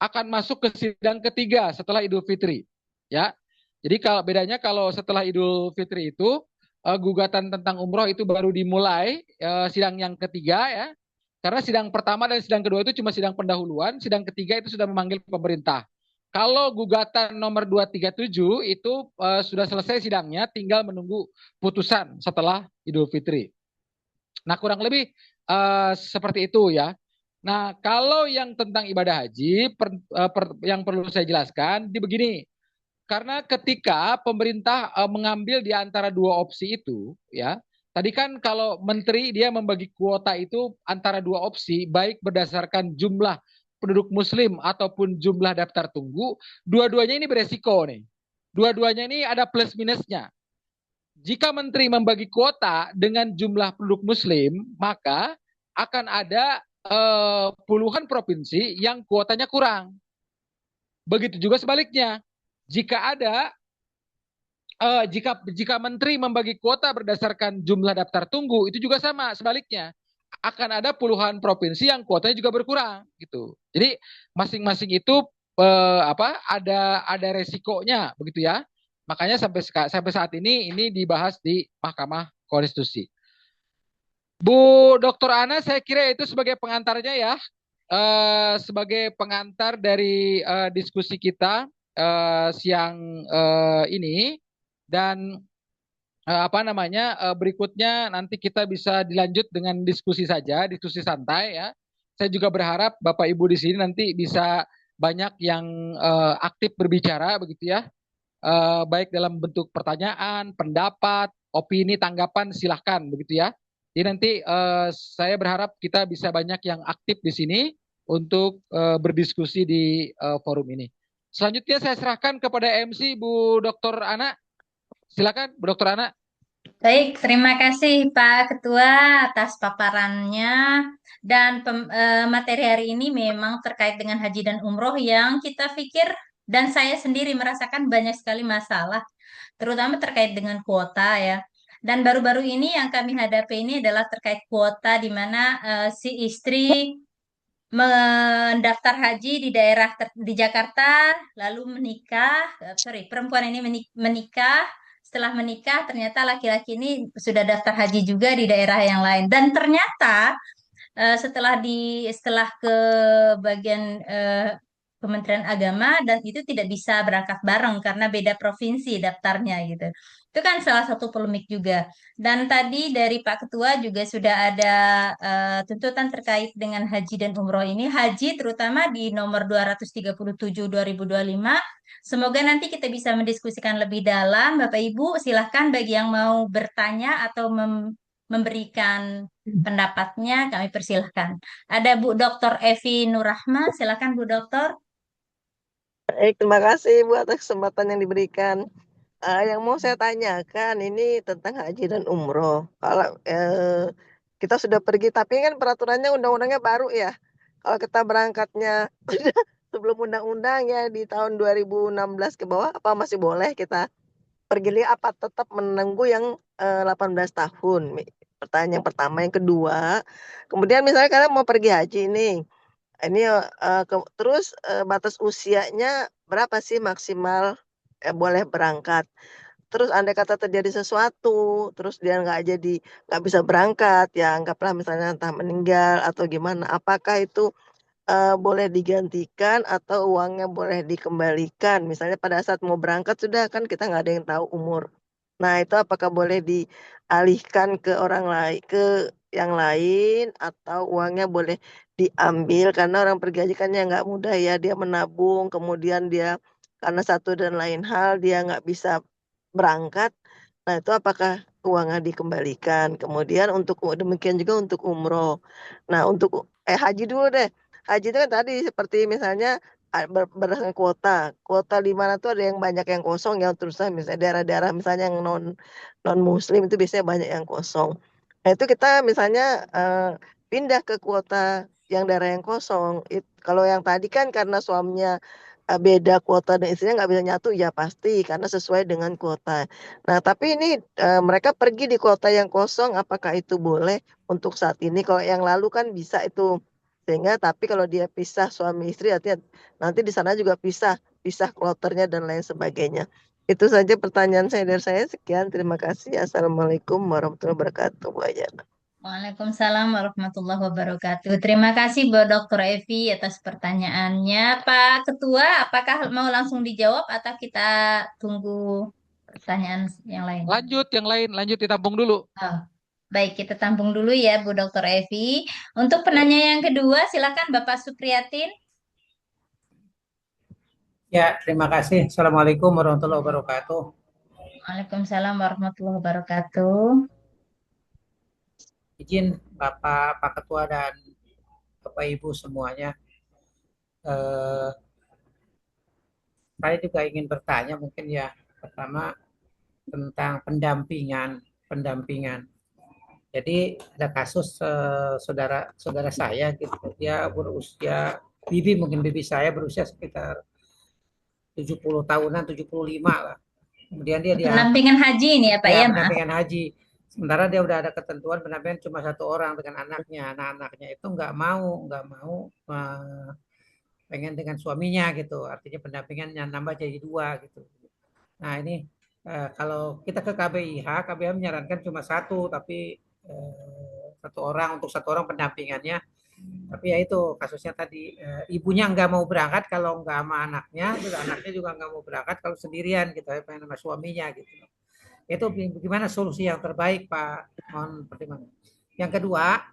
akan masuk ke sidang ketiga setelah Idul Fitri. Ya. Jadi bedanya kalau setelah Idul Fitri itu gugatan tentang umroh itu baru dimulai sidang yang ketiga ya. Karena sidang pertama dan sidang kedua itu cuma sidang pendahuluan, sidang ketiga itu sudah memanggil pemerintah. Kalau gugatan nomor 237 itu sudah selesai sidangnya, tinggal menunggu putusan setelah Idul Fitri. Nah, kurang lebih seperti itu ya. Nah, kalau yang tentang ibadah haji, yang perlu saya jelaskan, di begini. Karena ketika pemerintah mengambil di antara dua opsi itu, ya, tadi kan kalau menteri dia membagi kuota itu antara dua opsi, baik berdasarkan jumlah penduduk Muslim ataupun jumlah daftar tunggu, dua-duanya ini beresiko nih. Dua-duanya ini ada plus minusnya. Jika menteri membagi kuota dengan jumlah penduduk Muslim, maka akan ada puluhan provinsi yang kuotanya kurang. Begitu juga sebaliknya. Jika ada jika menteri membagi kuota berdasarkan jumlah daftar tunggu, itu juga sama sebaliknya. Akan ada puluhan provinsi yang kuotanya juga berkurang gitu. Jadi masing-masing itu ada resikonya begitu ya. Makanya sampai saat ini dibahas di Mahkamah Konstitusi. Bu Dr. Ana, saya kira itu sebagai pengantarnya ya, sebagai pengantar dari diskusi kita siang ini, dan berikutnya nanti kita bisa dilanjut dengan diskusi saja, diskusi santai ya. Saya juga berharap Bapak Ibu di sini nanti bisa banyak yang aktif berbicara begitu ya, baik dalam bentuk pertanyaan, pendapat, opini, tanggapan, silahkan begitu ya. Jadi nanti saya berharap kita bisa banyak yang aktif di sini untuk berdiskusi di forum ini. Selanjutnya saya serahkan kepada MC Bu Dr. Ana. Silakan Bu Dr. Ana. Baik, terima kasih Pak Ketua atas paparannya. Dan materi hari ini memang terkait dengan haji dan umroh yang kita pikir dan saya sendiri merasakan banyak sekali masalah, terutama terkait dengan kuota ya. Dan baru-baru ini yang kami hadapi ini adalah terkait kuota di mana si istri mendaftar haji di di Jakarta, lalu menikah, perempuan ini menikah, setelah menikah ternyata laki-laki ini sudah daftar haji juga di daerah yang lain, dan ternyata setelah ke bagian Kementerian Agama dan itu tidak bisa berangkat bareng karena beda provinsi daftarnya gitu. Itu kan salah satu polemik juga. Dan tadi dari Pak Ketua juga sudah ada tuntutan terkait dengan haji dan umroh ini. Haji terutama di nomor 237 2025. Semoga nanti kita bisa mendiskusikan lebih dalam. Bapak Ibu, silahkan bagi yang mau bertanya atau memberikan pendapatnya, kami persilahkan. Ada Bu Dr. Evi Nurrahma, silakan Bu Dokter. Baik, terima kasih Bu atas kesempatan yang diberikan. Yang mau saya tanyakan ini tentang haji dan umroh. Kalau kita sudah pergi, tapi kan peraturannya undang-undangnya baru ya. Kalau kita berangkatnya sebelum undang-undang ya di tahun 2016 ke bawah, apa masih boleh kita pergi apa tetap menunggu yang 18 tahun? Pertanyaan yang pertama, yang kedua, kemudian misalnya kalian mau pergi haji nih. Ini terus batas usianya berapa sih maksimal boleh berangkat? terus andai kata terjadi sesuatu, terus dia nggak bisa berangkat, ya anggaplah misalnya entah meninggal atau gimana, apakah itu boleh digantikan atau uangnya boleh dikembalikan? Misalnya pada saat mau berangkat sudah kan kita nggak ada yang tahu umur. Nah, itu apakah boleh dialihkan ke orang lain, ke yang lain, atau uangnya boleh diambil karena orang pergi haji kan ya nggak mudah ya, dia menabung, kemudian dia karena satu dan lain hal dia nggak bisa berangkat. Nah, itu apakah uangnya dikembalikan? Kemudian demikian juga untuk umroh. Nah, haji dulu deh. Haji itu kan tadi seperti misalnya berdasarkan kuota. Kuota di mana tuh ada yang banyak yang kosong ya terusan misalnya daerah-daerah misalnya yang non muslim itu biasanya banyak yang kosong. Nah, itu kita misalnya pindah ke kuota yang daerah yang kosong. Kalau yang tadi kan karena suaminya beda kuota dan istrinya nggak bisa nyatu ya pasti karena sesuai dengan kuota. Nah, tapi ini mereka pergi di kuota yang kosong, apakah itu boleh untuk saat ini? Kalau yang lalu kan bisa itu. Sehingga tapi kalau dia pisah suami istri artinya nanti di sana juga pisah, pisah kloternya dan lain sebagainya. Itu saja pertanyaan saya dari saya. Sekian, terima kasih. Assalamualaikum warahmatullahi wabarakatuh. Bu Aya. Waalaikumsalam warahmatullahi wabarakatuh. Terima kasih Bu Dr. Evi atas pertanyaannya. Pak Ketua, apakah mau langsung dijawab atau kita tunggu pertanyaan yang lain? Lanjut yang lain, lanjut ditampung dulu. Oh, baik, kita tampung dulu ya Bu Dr. Evi. Untuk penanya yang kedua, silakan Bapak Supriyatin. Ya, terima kasih. Assalamualaikum warahmatullahi wabarakatuh. Waalaikumsalam warahmatullahi wabarakatuh. Izin Bapak, Pak Ketua dan Bapak Ibu semuanya. Eh, saya juga ingin bertanya mungkin ya. Pertama tentang pendampingan. Jadi ada kasus saudara saya gitu. Dia berusia bibi saya berusia sekitar 70 tahunan, 75 lah. Kemudian dia Pendampingan haji ini ya Pak ya ya, maaf. pendampingan haji. Sementara dia udah ada ketentuan pendampingan cuma satu orang dengan anaknya. Nah, anaknya itu nggak mau pengen dengan suaminya gitu. Artinya pendampingannya nambah jadi dua gitu. Nah, ini kalau kita ke KBIH menyarankan cuma satu, tapi satu orang untuk satu orang pendampingannya. Tapi ya itu kasusnya tadi ibunya nggak mau berangkat kalau nggak sama anaknya, terus anaknya juga nggak mau berangkat kalau sendirian gitu, pengen sama suaminya gitu. Itu bagaimana solusi yang terbaik Pak? Mohon pertimbangan. Yang kedua,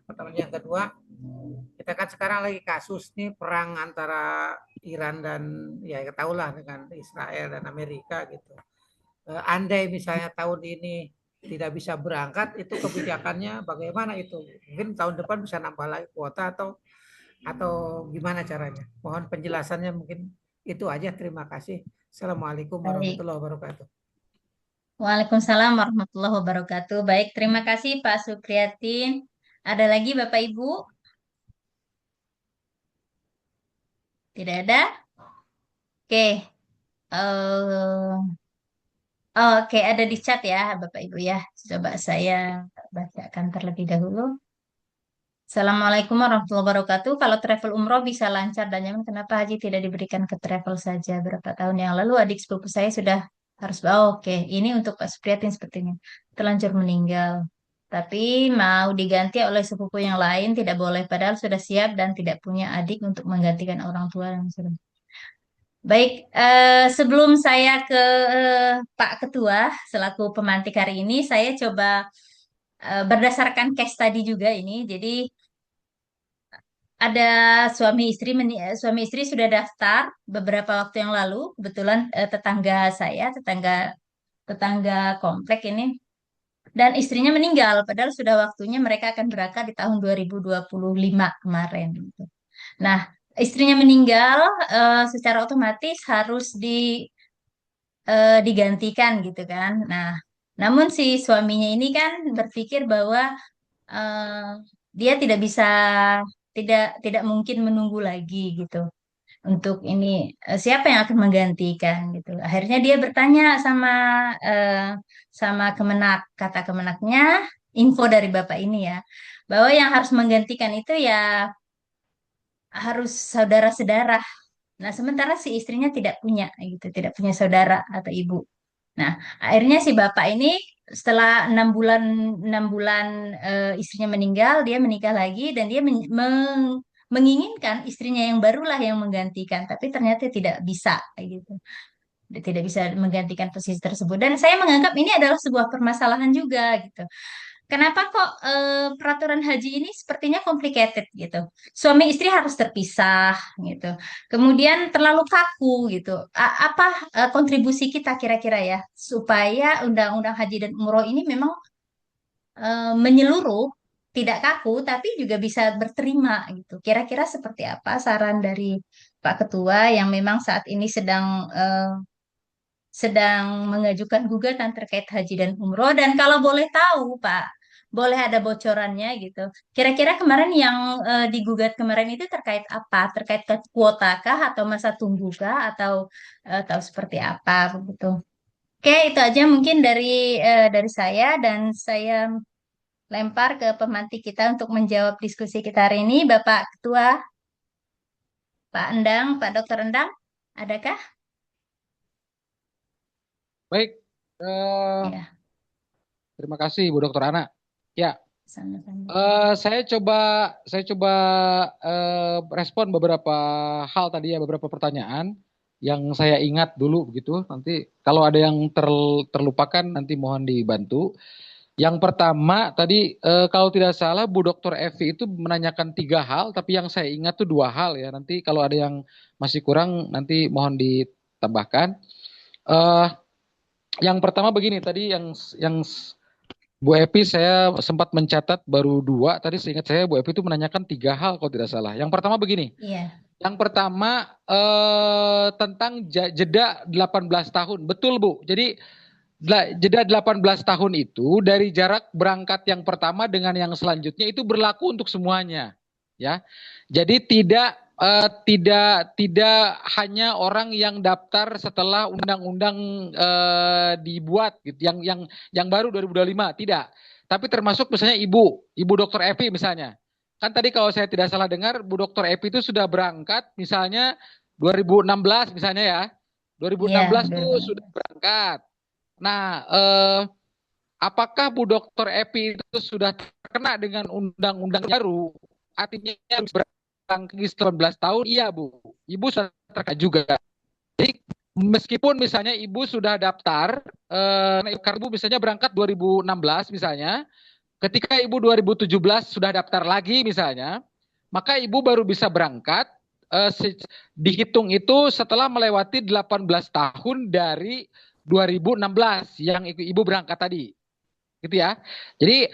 kita kan sekarang lagi kasus nih perang antara Iran dan ya ketahulah dengan Israel dan Amerika gitu. Andai misalnya tahun ini tidak bisa berangkat, itu kebijakannya bagaimana itu? Mungkin tahun depan bisa nambah lagi kuota atau gimana caranya? Mohon penjelasannya mungkin itu aja. Terima kasih. Assalamualaikum Baik. warahmatullahi wabarakatuh. Waalaikumsalam warahmatullahi wabarakatuh. Baik, terima kasih Pak Supriyatin. Ada lagi Bapak Ibu? Tidak ada? Oke. Oke, ada di chat ya Bapak Ibu ya. Coba saya bacakan terlebih dahulu. Assalamualaikum warahmatullahi wabarakatuh. Kalau travel umroh bisa lancar dan nyaman, kenapa haji tidak diberikan ke travel saja? Berapa tahun yang lalu adik sepupu saya sudah harus. Oke, ini untuk Pak Supriyatin sepertinya terlanjur meninggal. Tapi mau diganti oleh sepupu yang lain tidak boleh, padahal sudah siap dan tidak punya adik untuk menggantikan orang tua yang sudah. Baik, sebelum saya ke Pak Ketua selaku pemantik hari ini, saya coba berdasarkan case tadi juga ini. Jadi ada suami istri sudah daftar beberapa waktu yang lalu. Kebetulan tetangga saya, tetangga tetangga komplek ini, dan istrinya meninggal. Padahal sudah waktunya mereka akan berangkat di tahun 2025 kemarin. Gitu. Nah, istrinya meninggal secara otomatis harus digantikan gitu kan. Nah, namun si suaminya ini kan berpikir bahwa eh, dia tidak mungkin menunggu lagi gitu untuk ini siapa yang akan menggantikan gitu. Akhirnya dia bertanya sama Kemenak, kata Kemenaknya info dari bapak ini ya bahwa yang harus menggantikan itu ya harus saudara-saudara. Nah, sementara si istrinya tidak punya gitu, tidak punya saudara atau ibu. Nah, akhirnya si bapak ini setelah 6 bulan istrinya meninggal, dia menikah lagi dan dia menginginkan istrinya yang barulah yang menggantikan, tapi ternyata tidak bisa kayak gitu. Dia tidak bisa menggantikan posisi tersebut. Dan saya menganggap ini adalah sebuah permasalahan juga gitu. Kenapa kok peraturan haji ini sepertinya complicated gitu? Suami istri harus terpisah gitu. Kemudian terlalu kaku gitu. Apa kontribusi kita kira-kira ya supaya undang-undang haji dan umroh ini memang menyeluruh, tidak kaku, tapi juga bisa berterima gitu. Kira-kira seperti apa saran dari Pak Ketua yang memang saat ini sedang mengajukan gugatan terkait haji dan umroh, dan kalau boleh tahu Pak, boleh ada bocorannya gitu. Kira-kira kemarin yang digugat kemarin itu terkait apa? Terkait ke kuota kah atau masa tunggu kah atau seperti apa begitu. Oke, itu aja mungkin dari saya, dan saya lempar ke pemantik kita untuk menjawab diskusi kita hari ini. Bapak Ketua, Pak Endang, Pak Dokter Endang, adakah? Baik, Ya, terima kasih Bu Dokter Ana. Ya, sama-sama. saya coba respon beberapa hal tadi ya, beberapa pertanyaan yang saya ingat dulu begitu. Nanti kalau ada yang terlupakan nanti mohon dibantu. Yang pertama tadi kalau tidak salah Bu Dokter Evi itu menanyakan 3 hal, tapi yang saya ingat tuh 2 hal ya. Nanti kalau ada yang masih kurang nanti mohon ditambahkan. Eh, yang pertama begini tadi yang Bu Epi saya sempat mencatat baru 2. Tadi seingat saya Bu Epi itu menanyakan 3 hal kalau tidak salah. Yang pertama begini. Iya, Yang pertama tentang jeda 18 tahun. Betul Bu. Jadi jeda 18 tahun itu dari jarak berangkat yang pertama dengan yang selanjutnya itu berlaku untuk semuanya. Ya. Jadi tidak hanya orang yang daftar setelah undang-undang dibuat gitu, yang baru 2025, tidak. Tapi termasuk misalnya Ibu Dokter Epi misalnya. Kan tadi kalau saya tidak salah dengar Bu Dokter Epi itu sudah berangkat misalnya 2016 misalnya ya. iya, 2016 tuh 2006. sudah berangkat. Nah, apakah Bu Dokter Epi itu sudah terkena dengan undang-undang baru? Artinya harus berangkat 18 tahun? Iya, Bu. Ibu sudah terkena juga. Jadi meskipun misalnya Ibu sudah daftar, karena Ibu misalnya berangkat 2016 misalnya, ketika Ibu 2017 sudah daftar lagi misalnya, maka Ibu baru bisa berangkat dihitung itu setelah melewati 18 tahun dari 2016 yang Ibu berangkat tadi. Gitu ya. Jadi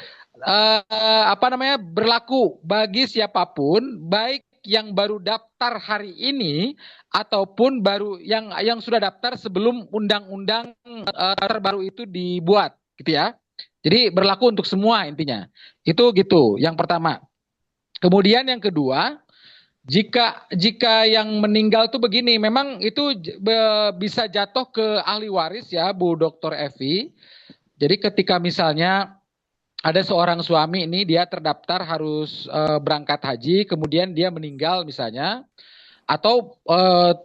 apa namanya, berlaku bagi siapapun, baik yang baru daftar hari ini ataupun baru yang sudah daftar sebelum undang-undang terbaru itu dibuat, gitu ya. Jadi berlaku untuk semua intinya. Itu gitu, yang pertama. Kemudian yang kedua, jika yang meninggal tuh begini, memang itu bisa jatuh ke ahli waris ya, Bu Dokter Evi. Jadi ketika misalnya ada seorang suami ini dia terdaftar harus berangkat haji, kemudian dia meninggal misalnya, atau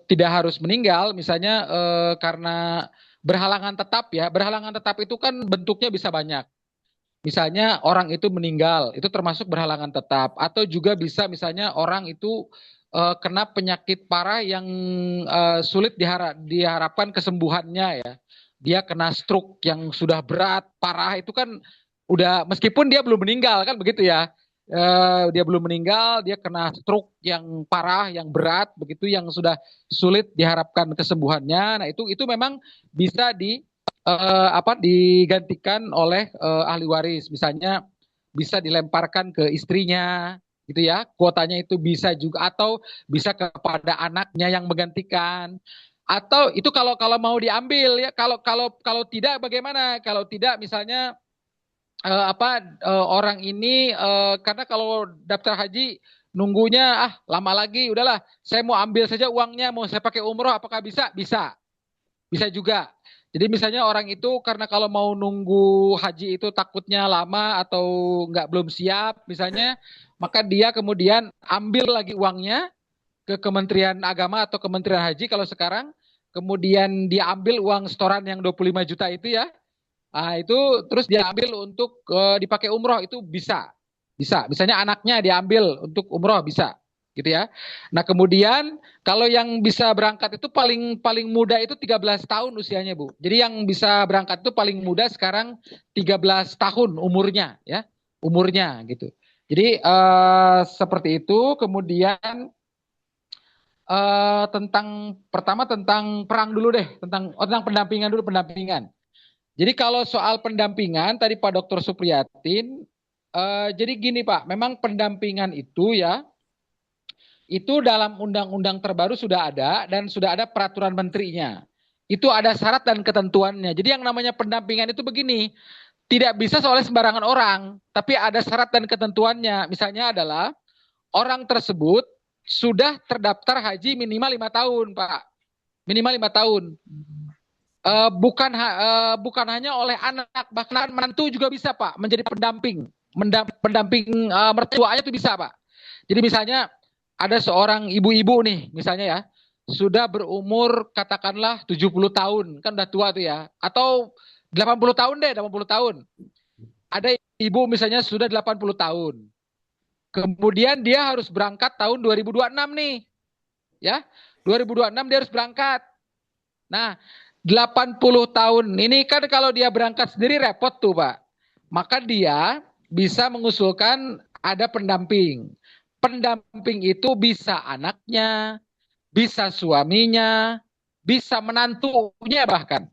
tidak harus meninggal, misalnya karena berhalangan tetap ya. Berhalangan tetap itu kan bentuknya bisa banyak. Misalnya orang itu meninggal, itu termasuk berhalangan tetap. Atau juga bisa misalnya orang itu kena penyakit parah yang sulit diharapkan kesembuhannya ya. Dia kena stroke yang sudah berat, parah, itu kan udah, meskipun dia belum meninggal kan begitu ya. Dia belum meninggal, dia kena stroke yang parah, yang berat, begitu, yang sudah sulit diharapkan kesembuhannya. Nah itu memang bisa digantikan oleh ahli waris, misalnya bisa dilemparkan ke istrinya gitu ya, kuotanya itu bisa juga, atau bisa kepada anaknya yang menggantikan, atau itu kalau kalau mau diambil ya. Kalau tidak bagaimana, kalau tidak misalnya orang ini karena kalau daftar haji nunggunya lama lagi, udahlah saya mau ambil saja uangnya, mau saya pakai umroh, apakah bisa juga. Jadi misalnya orang itu karena kalau mau nunggu haji itu takutnya lama atau belum siap misalnya, maka dia kemudian ambil lagi uangnya ke Kementerian Agama atau Kementerian Haji kalau sekarang, kemudian dia ambil uang setoran yang 25 juta itu ya, itu terus dia ambil untuk dipakai umroh itu bisa. Bisa. Misalnya anaknya diambil untuk umroh bisa. Gitu ya. Nah, kemudian kalau yang bisa berangkat itu paling paling muda itu 13 tahun usianya, Bu. Jadi yang bisa berangkat itu paling muda sekarang 13 tahun umurnya ya. Umurnya gitu. Jadi seperti itu. Kemudian tentang pertama tentang perang dulu deh, tentang pendampingan dulu, pendampingan. Jadi kalau soal pendampingan tadi Pak Dr. Supriyatin, jadi gini Pak, memang pendampingan itu ya, itu dalam undang-undang terbaru sudah ada dan sudah ada peraturan menterinya. Itu ada syarat dan ketentuannya. Jadi yang namanya pendampingan itu begini, tidak bisa oleh sembarangan orang, tapi ada syarat dan ketentuannya. Misalnya adalah orang tersebut sudah terdaftar haji minimal 5 tahun, Pak. Minimal 5 tahun. Bukan hanya oleh anak, bahkan menantu juga bisa Pak menjadi pendamping, mertuanya itu bisa Pak. Jadi misalnya ada seorang ibu-ibu nih misalnya ya, sudah berumur katakanlah 70 tahun, kan udah tua tuh ya, atau 80 tahun deh, 80 tahun. Ada ibu misalnya sudah 80 tahun. Kemudian dia harus berangkat tahun 2026 nih. Ya, 2026 dia harus berangkat. Nah, 80 tahun ini kan kalau dia berangkat sendiri repot tuh Pak. Maka dia bisa mengusulkan ada pendamping. Pendamping itu bisa anaknya, bisa suaminya, bisa menantunya bahkan.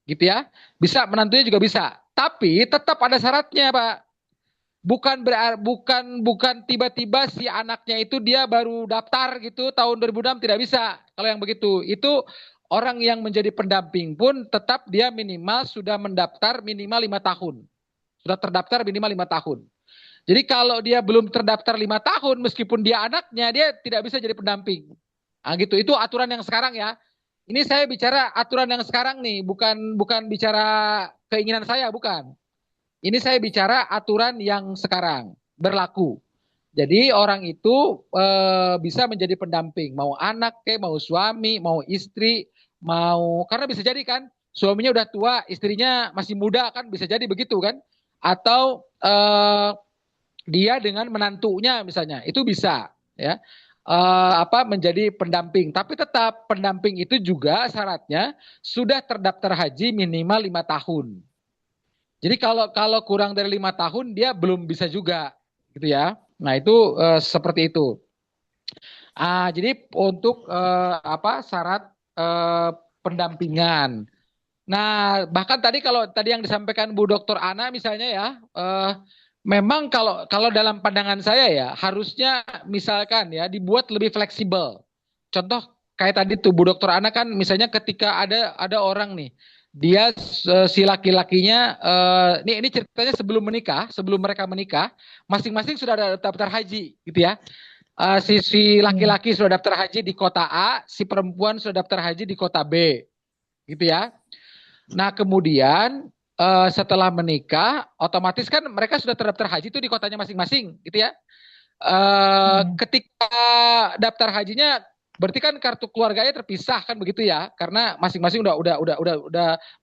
Gitu ya. Bisa menantunya juga bisa. Tapi tetap ada syaratnya Pak. Bukan tiba-tiba si anaknya itu dia baru daftar gitu tahun 2006, tidak bisa. Kalau yang begitu, itu orang yang menjadi pendamping pun tetap dia minimal sudah mendaftar minimal 5 tahun. Sudah terdaftar minimal 5 tahun. Jadi kalau dia belum terdaftar 5 tahun, meskipun dia anaknya, dia tidak bisa jadi pendamping. Nah, gitu. Itu aturan yang sekarang ya. Ini saya bicara aturan yang sekarang nih, bukan bicara keinginan saya, bukan. Ini saya bicara aturan yang sekarang berlaku. Jadi orang itu bisa menjadi pendamping, mau anak kayak, mau suami, mau istri, karena bisa jadi kan suaminya udah tua, istrinya masih muda kan, bisa jadi begitu kan? Atau dia dengan menantunya misalnya, itu bisa ya. Menjadi pendamping, tapi tetap pendamping itu juga syaratnya sudah terdaftar haji minimal 5 tahun. Jadi kalau kurang dari 5 tahun dia belum bisa juga, gitu ya. Nah itu seperti itu. Jadi untuk syarat pendampingan. Nah bahkan kalau tadi yang disampaikan Bu Dr. Ana misalnya ya, memang kalau dalam pandangan saya ya harusnya misalkan ya dibuat lebih fleksibel. Contoh kayak tadi tuh Bu Dr. Ana kan misalnya ketika ada orang nih, dia si laki-lakinya ini ceritanya sebelum mereka menikah, masing-masing sudah ada daftar haji gitu ya. Si laki-laki sudah daftar haji di kota A, si perempuan sudah daftar haji di kota B gitu ya. Nah kemudian setelah menikah, otomatis kan mereka sudah terdaftar haji itu di kotanya masing-masing gitu ya. Ketika daftar hajinya berarti kan kartu keluarganya terpisah kan begitu ya, karena masing-masing udah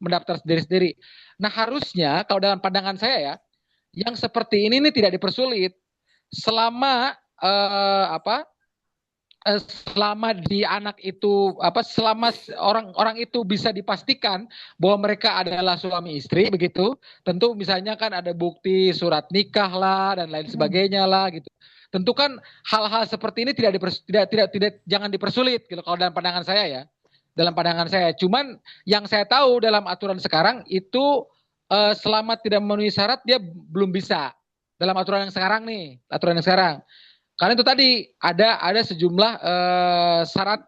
mendaftar sendiri-sendiri. Nah harusnya kalau dalam pandangan saya ya, yang seperti ini tidak dipersulit selama selama di anak itu selama orang itu bisa dipastikan bahwa mereka adalah suami istri begitu, tentu misalnya kan ada bukti surat nikah lah dan lain sebagainya lah gitu. Tentu kan hal-hal seperti ini tidak jangan dipersulit gitu kalau dalam pandangan saya ya. Dalam pandangan saya. Cuman yang saya tahu dalam aturan sekarang itu selama tidak memenuhi syarat dia belum bisa. Dalam aturan yang sekarang nih, aturan yang sekarang. Karena itu tadi ada sejumlah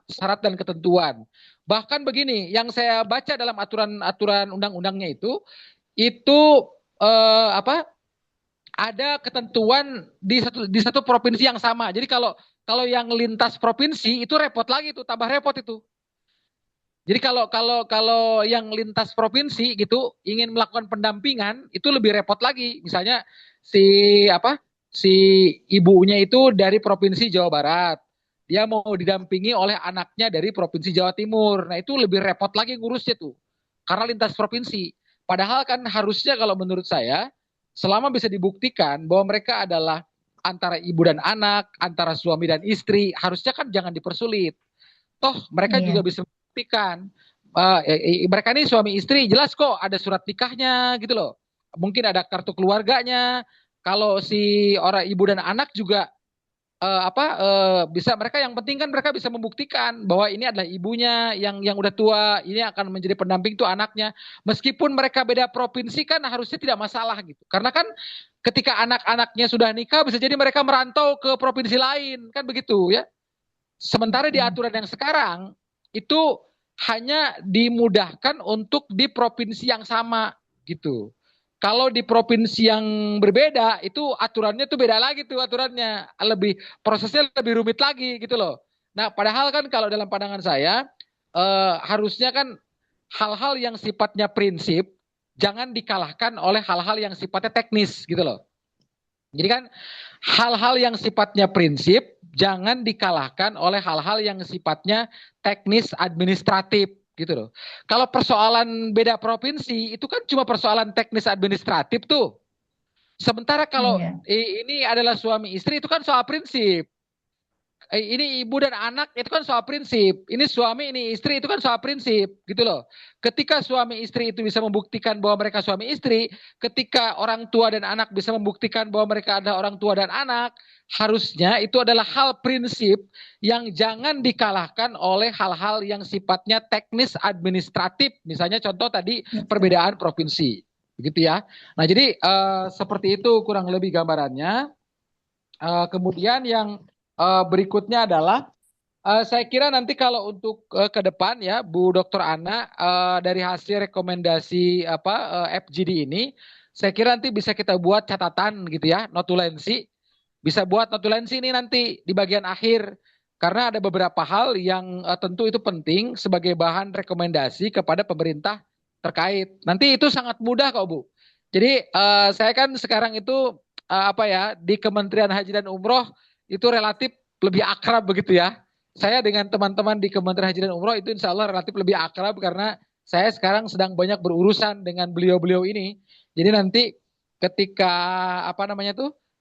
syarat dan ketentuan. Bahkan begini, yang saya baca dalam aturan undang-undangnya itu ada ketentuan di satu provinsi yang sama. Jadi kalau yang lintas provinsi itu repot lagi itu, tambah repot itu. Jadi kalau yang lintas provinsi gitu ingin melakukan pendampingan itu lebih repot lagi. Misalnya si ibunya itu dari provinsi Jawa Barat, dia mau didampingi oleh anaknya dari Provinsi Jawa Timur. Nah, itu lebih repot lagi ngurusnya tuh, karena lintas provinsi. Padahal kan harusnya kalau menurut saya, selama bisa dibuktikan bahwa mereka adalah antara ibu dan anak, antara suami dan istri, harusnya kan jangan dipersulit. Toh mereka Iya. juga bisa membuktikan. Mereka ini suami istri, jelas kok ada surat nikahnya gitu loh. Mungkin ada kartu keluarganya. Kalau si orang ibu dan anak juga bisa, mereka yang penting kan mereka bisa membuktikan bahwa ini adalah ibunya yang udah tua, ini akan menjadi pendamping tuh anaknya. Meskipun mereka beda provinsi kan harusnya tidak masalah gitu. Karena kan ketika anak-anaknya sudah nikah bisa jadi mereka merantau ke provinsi lain, kan begitu ya. Sementara di aturan yang sekarang itu hanya dimudahkan untuk di provinsi yang sama gitu. Kalau di provinsi yang berbeda itu aturannya tuh beda lagi tuh aturannya, lebih prosesnya lebih rumit lagi gitu loh. Nah, padahal kan kalau dalam pandangan saya harusnya kan hal-hal yang sifatnya prinsip jangan dikalahkan oleh hal-hal yang sifatnya teknis gitu loh. Jadi kan hal-hal yang sifatnya prinsip jangan dikalahkan oleh hal-hal yang sifatnya teknis administratif gitu loh. Kalau persoalan beda provinsi itu kan cuma persoalan teknis administratif tuh. Sementara kalau Iya. ini adalah suami istri itu kan soal prinsip. Ini ibu dan anak itu kan soal prinsip. Ini suami, ini istri itu kan soal prinsip gitu loh. Ketika suami istri itu bisa membuktikan bahwa mereka suami istri, ketika orang tua dan anak bisa membuktikan bahwa mereka adalah orang tua dan anak, harusnya itu adalah hal prinsip yang jangan dikalahkan oleh hal-hal yang sifatnya teknis administratif. Misalnya contoh tadi perbedaan provinsi. Begitu ya. Nah, jadi seperti itu kurang lebih gambarannya. Kemudian yang berikutnya adalah saya kira nanti kalau untuk ke depan ya Bu Dr. Ana, dari hasil rekomendasi FGD ini, saya kira nanti bisa kita buat catatan gitu ya, notulensi. Bisa buat notulensi ini nanti di bagian akhir, karena ada beberapa hal yang tentu itu penting sebagai bahan rekomendasi kepada pemerintah terkait. Nanti itu sangat mudah kok Bu. Jadi saya kan sekarang itu di Kementerian Haji dan Umroh itu relatif lebih akrab begitu ya. Saya dengan teman-teman di Kementerian Haji dan Umroh itu insya Allah relatif lebih akrab karena saya sekarang sedang banyak berurusan dengan beliau-beliau ini. Jadi nanti ketika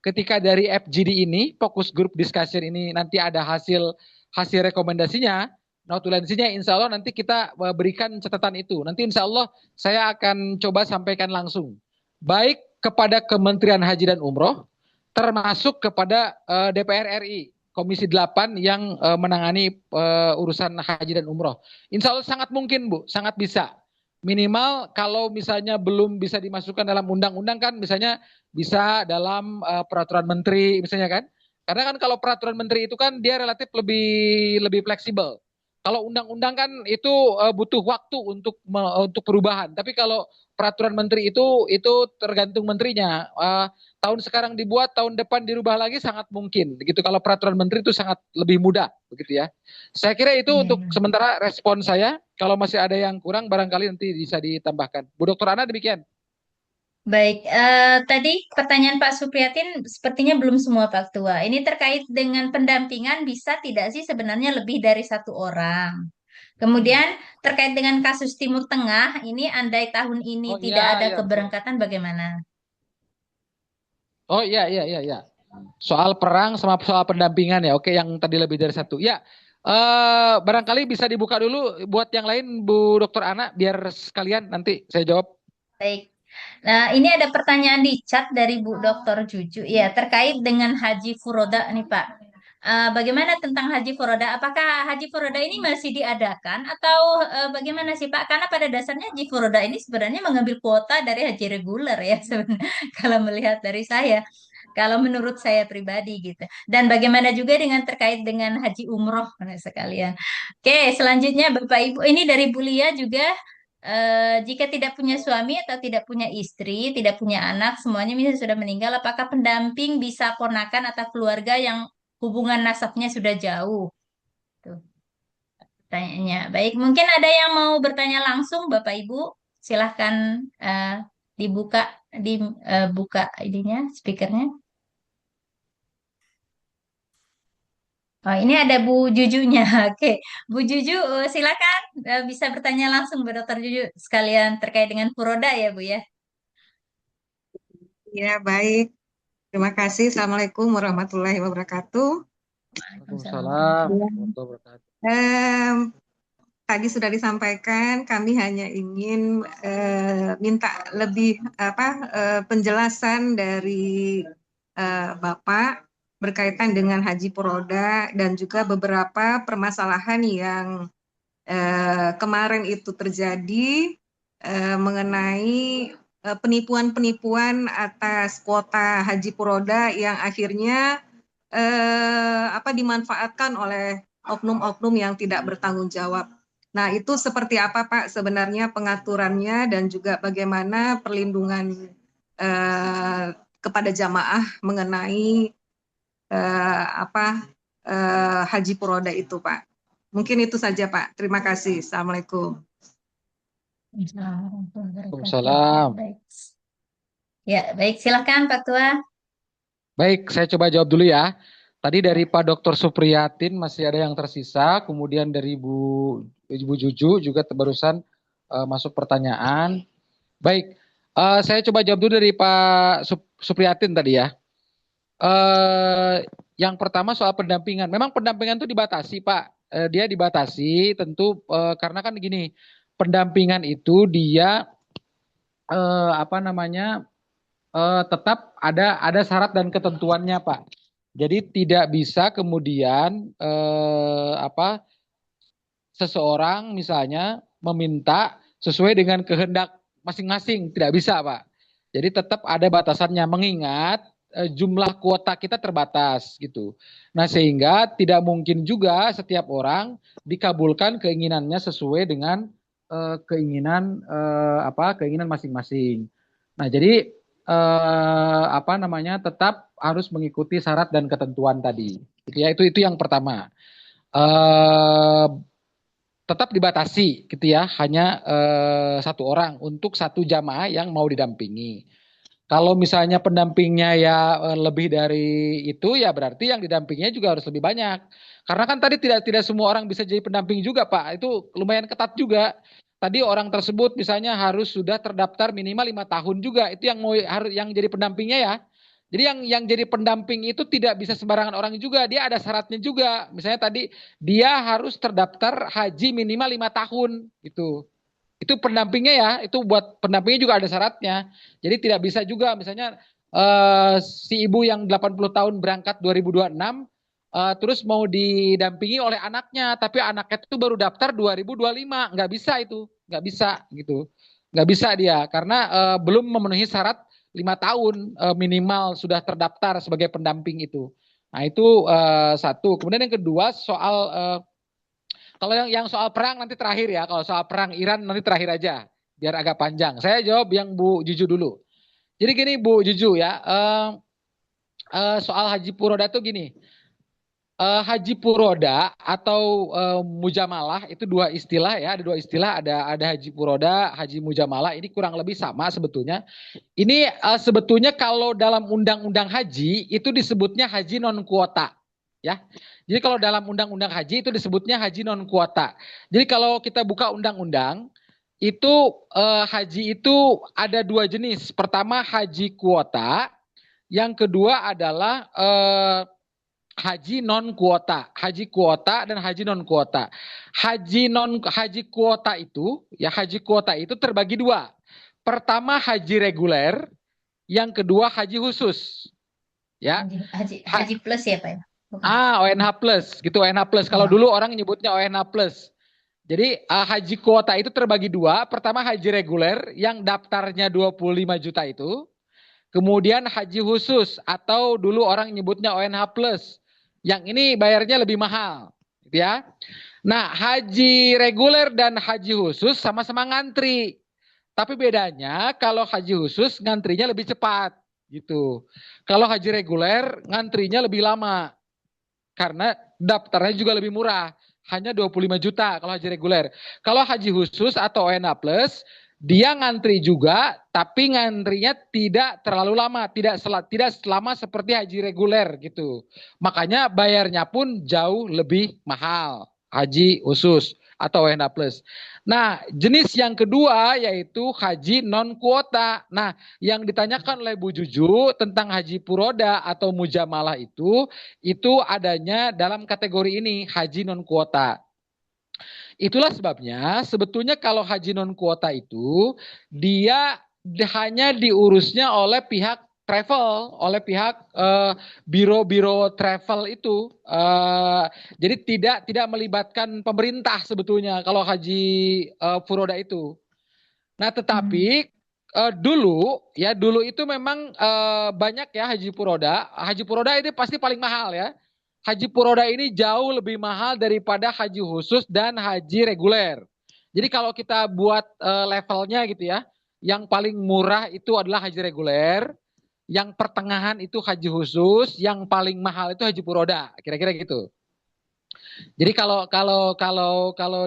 ketika dari FGD ini, Focus Group Discussion ini nanti ada hasil rekomendasinya, notulensinya, insya Allah nanti kita berikan catatan itu. Nanti insya Allah saya akan coba sampaikan langsung. Baik kepada Kementerian Haji dan Umroh, termasuk kepada DPR RI, Komisi 8 yang menangani urusan haji dan umroh. Insya Allah sangat mungkin Bu, sangat bisa. Minimal kalau misalnya belum bisa dimasukkan dalam undang-undang kan, misalnya bisa dalam peraturan menteri misalnya kan. Karena kan kalau peraturan menteri itu kan dia relatif lebih fleksibel. Kalau undang-undang kan itu butuh waktu untuk perubahan. Tapi kalau peraturan menteri itu tergantung menterinya. Tahun sekarang dibuat, tahun depan dirubah lagi sangat mungkin. Begitu kalau peraturan menteri itu sangat lebih mudah, begitu ya. Saya kira itu untuk sementara respon saya. Kalau masih ada yang kurang, barangkali nanti bisa ditambahkan. Bu Dr. Ana demikian. Baik, tadi pertanyaan Pak Supriyatin sepertinya belum semua Pak Ketua. Ini terkait dengan pendampingan bisa tidak sih sebenarnya lebih dari satu orang? Kemudian terkait dengan kasus Timur Tengah, ini andai tahun Oh ini tidak iya, ada iya betul. keberangkatan bagaimana? Oh iya, iya, iya, iya. Soal perang sama soal pendampingan ya. Oke, yang tadi lebih dari satu. Ya, barangkali bisa dibuka dulu buat yang lain Bu Dr. Ana, biar sekalian nanti saya jawab. Baik. Nah, ini ada pertanyaan di chat dari Bu Dr. Juju. Ya, terkait dengan Haji Furoda nih Pak. Bagaimana tentang Haji Furoda? Apakah Haji Furoda ini masih diadakan atau bagaimana sih Pak? Karena pada dasarnya Haji Furoda ini sebenarnya mengambil kuota dari haji reguler ya sebenarnya. Kalau melihat dari saya, kalau menurut saya pribadi gitu. Dan bagaimana juga dengan terkait dengan Haji Umroh sekalian. Oke, selanjutnya Bapak Ibu, ini dari Bu Lia juga. Jika tidak punya suami atau tidak punya istri, tidak punya anak, semuanya misalnya sudah meninggal, apakah pendamping bisa ponakan atau keluarga yang hubungan nasabnya sudah jauh? Tuh, pertanyaannya. Baik, mungkin ada yang mau bertanya langsung, Bapak Ibu. Silahkan dibuka, dibuka ininya, speakernya. Oh, ini ada Bu Jujunya. Oke, Bu Juju, silakan bisa bertanya langsung Bu Dokter Juju sekalian terkait dengan Furoda ya Bu ya. Ya, baik. Terima kasih. Assalamualaikum warahmatullahi wabarakatuh. Waalaikumsalam Waalaikumsalam warahmatullahi Ya. warahmatullahi wabarakatuh. Em, Tadi sudah disampaikan, kami hanya ingin minta lebih penjelasan dari Bapak berkaitan dengan Haji Puroda dan juga beberapa permasalahan yang kemarin itu terjadi mengenai penipuan-penipuan atas kuota Haji Puroda yang akhirnya dimanfaatkan oleh oknum-oknum yang tidak bertanggung jawab. Nah, itu seperti apa Pak sebenarnya pengaturannya dan juga bagaimana perlindungan kepada jamaah mengenai Haji Puroda itu Pak. Mungkin itu saja Pak. Terima kasih. Assalamualaikum. Waalaikumsalam warahmatullahi wabarakatuh. Waalaikumsalam. Baik. Ya, baik silakan Pak Tua. Baik, saya coba jawab dulu ya. Tadi dari Pak Dr. Supriyatin masih ada yang tersisa, kemudian dari Bu Juju juga barusan masuk pertanyaan. Baik, saya coba jawab dulu dari Pak Supriyatin tadi ya. Yang pertama soal pendampingan. Memang pendampingan itu dibatasi, Pak. Dia dibatasi tentu karena kan gini, pendampingan itu dia tetap ada syarat dan ketentuannya, Pak. Jadi tidak bisa kemudian seseorang misalnya meminta sesuai dengan kehendak masing-masing, tidak bisa, Pak. Jadi tetap ada batasannya, mengingat jumlah kuota kita terbatas gitu. Nah, sehingga tidak mungkin juga setiap orang dikabulkan keinginannya sesuai dengan keinginan masing-masing. Nah, jadi tetap harus mengikuti syarat dan ketentuan tadi. Gitu ya, itu yang pertama. Tetap dibatasi gitu ya, hanya satu orang untuk satu jamaah yang mau didampingi. Kalau misalnya pendampingnya ya lebih dari itu, ya berarti yang didampinginya juga harus lebih banyak. Karena kan tadi tidak semua orang bisa jadi pendamping juga, Pak. Itu lumayan ketat juga. Tadi orang tersebut misalnya harus sudah terdaftar minimal 5 tahun juga. Itu yang jadi pendampingnya ya. Jadi yang jadi pendamping itu tidak bisa sembarangan orang juga. Dia ada syaratnya juga. Misalnya tadi dia harus terdaftar haji minimal 5 tahun gitu. Itu pendampingnya ya, itu buat pendampingnya juga ada syaratnya. Jadi tidak bisa juga misalnya si ibu yang 80 tahun berangkat 2026 terus mau didampingi oleh anaknya, tapi anaknya itu baru daftar 2025, nggak bisa itu, nggak bisa gitu. Nggak bisa dia karena belum memenuhi syarat 5 tahun minimal sudah terdaftar sebagai pendamping itu. Nah, itu satu. Kemudian yang kedua soal kalau yang soal perang nanti terakhir ya. Kalau soal perang Iran nanti terakhir aja. Biar agak panjang. Saya jawab yang Bu Juju dulu. Jadi gini Bu Juju ya. Soal Haji Puroda itu gini. Haji Puroda atau Mujamalah itu dua istilah ya. Ada dua istilah. Ada Haji Puroda, Haji Mujamalah. Ini kurang lebih sama sebetulnya. Ini sebetulnya kalau dalam undang-undang haji itu disebutnya haji non kuota. Ya, jadi kalau dalam undang-undang haji itu disebutnya haji non kuota. Jadi kalau kita buka undang-undang itu haji itu ada dua jenis. Pertama haji kuota, yang kedua adalah haji non kuota. Haji kuota dan haji non kuota. Haji kuota itu terbagi dua. Pertama haji reguler, yang kedua haji khusus. Ya. Haji plus ya Pak ya? ONH plus gitu, ONH plus. Kalau dulu orang nyebutnya ONH plus. Jadi haji kuota itu terbagi dua. Pertama haji reguler yang daftarnya 25 juta itu. Kemudian haji khusus atau dulu orang nyebutnya ONH plus. Yang ini bayarnya lebih mahal, gitu ya. Nah, haji reguler dan haji khusus sama-sama ngantri. Tapi bedanya kalau haji khusus ngantrinya lebih cepat, gitu. Kalau haji reguler ngantrinya lebih lama. Karena daftarnya juga lebih murah, hanya 25 juta kalau haji reguler. Kalau haji khusus atau ONH plus, Dia ngantri juga, tapi ngantrinya tidak terlalu lama, tidak selama seperti haji reguler gitu. Makanya bayarnya pun jauh lebih mahal, haji khusus atau WNA plus. Nah, jenis yang kedua yaitu haji non kuota. Nah, yang ditanyakan oleh Bu Juju tentang haji puroda atau mujamalah itu adanya dalam kategori ini, haji non kuota. Itulah sebabnya sebetulnya kalau haji non kuota itu dia hanya diurusnya oleh pihak travel, oleh pihak biro-biro travel itu. Jadi tidak melibatkan pemerintah sebetulnya kalau haji furoda itu. Nah, tetapi dulu itu memang banyak ya haji puroda. Haji puroda ini pasti paling mahal ya. Haji puroda ini jauh lebih mahal daripada haji khusus dan haji reguler. Jadi kalau kita buat levelnya gitu ya, yang paling murah itu adalah haji reguler, yang pertengahan itu haji khusus, yang paling mahal itu haji puroda, kira-kira gitu. Jadi kalau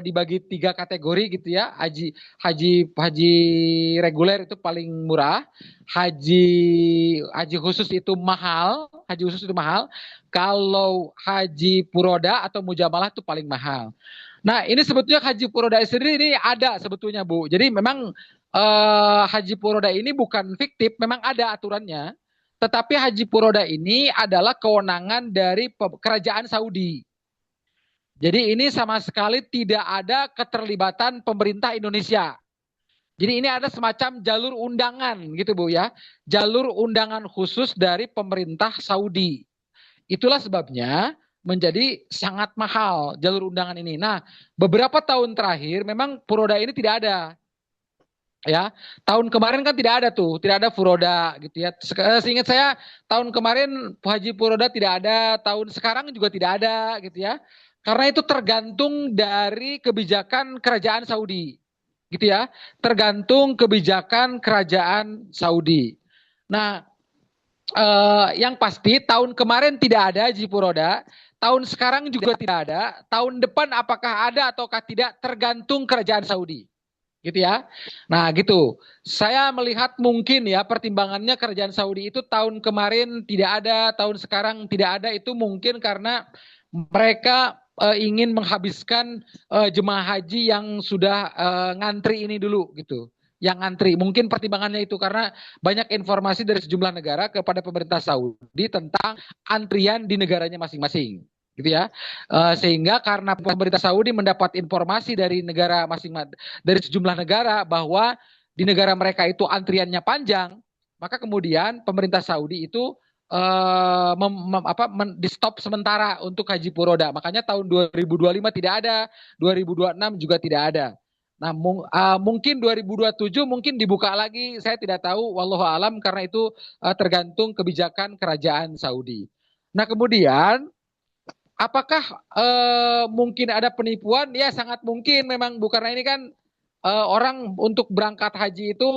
dibagi 3 kategori gitu ya, haji reguler itu paling murah, haji khusus itu mahal, kalau haji puroda atau mujamalah itu paling mahal. Nah, ini sebetulnya haji puroda sendiri ini ada sebetulnya, Bu. Jadi memang haji puroda ini bukan fiktif, memang ada aturannya. Tetapi haji puroda ini adalah kewenangan dari kerajaan Saudi. Jadi ini sama sekali tidak ada keterlibatan pemerintah Indonesia. Jadi ini ada semacam jalur undangan gitu Bu ya. Jalur undangan khusus dari pemerintah Saudi. Itulah sebabnya menjadi sangat mahal jalur undangan ini. Nah, beberapa tahun terakhir memang furoda ini tidak ada. Ya, tahun kemarin kan tidak ada tuh, tidak ada furoda gitu ya. Seingat saya tahun kemarin haji furoda tidak ada, tahun sekarang juga tidak ada gitu ya. Karena itu tergantung dari kebijakan kerajaan Saudi. Gitu ya. Tergantung kebijakan kerajaan Saudi. Nah, yang pasti tahun kemarin tidak ada haji furoda, tahun sekarang juga tidak ada, tahun depan apakah ada ataukah tidak tergantung kerajaan Saudi. Gitu ya. Nah, gitu. Saya melihat mungkin ya pertimbangannya kerajaan Saudi itu tahun kemarin tidak ada, tahun sekarang tidak ada, itu mungkin karena mereka ingin menghabiskan jemaah haji yang sudah ngantri ini dulu gitu. Yang ngantri, mungkin pertimbangannya itu karena banyak informasi dari sejumlah negara kepada pemerintah Saudi tentang antrian di negaranya masing-masing, gitu ya. Sehingga karena pemerintah Saudi mendapat informasi dari negara masing-masing, dari sejumlah negara bahwa di negara mereka itu antriannya panjang, maka kemudian pemerintah Saudi itu di stop sementara untuk haji furoda. Makanya tahun 2025 tidak ada, 2026 juga tidak ada. Nah, mungkin 2027 mungkin dibuka lagi, saya tidak tahu, wallahu alam, karena itu tergantung kebijakan kerajaan Saudi. Nah, kemudian apakah mungkin ada penipuan? Ya, sangat mungkin memang, Bu, karena ini kan orang untuk berangkat haji itu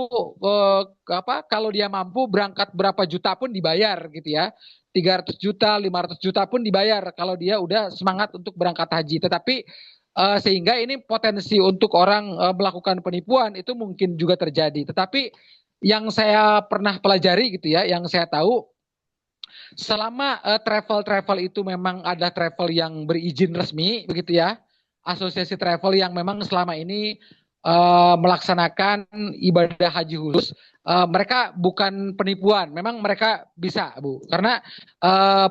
kalau dia mampu berangkat berapa juta pun dibayar gitu ya. 300 juta, 500 juta pun dibayar kalau dia udah semangat untuk berangkat haji. Tetapi sehingga ini potensi untuk orang melakukan penipuan itu mungkin juga terjadi. Tetapi yang saya pernah pelajari gitu ya, yang saya tahu selama travel itu memang ada travel yang berizin resmi begitu ya. Asosiasi travel yang memang selama ini melaksanakan ibadah haji khusus, mereka bukan penipuan, memang mereka bisa, Bu, karena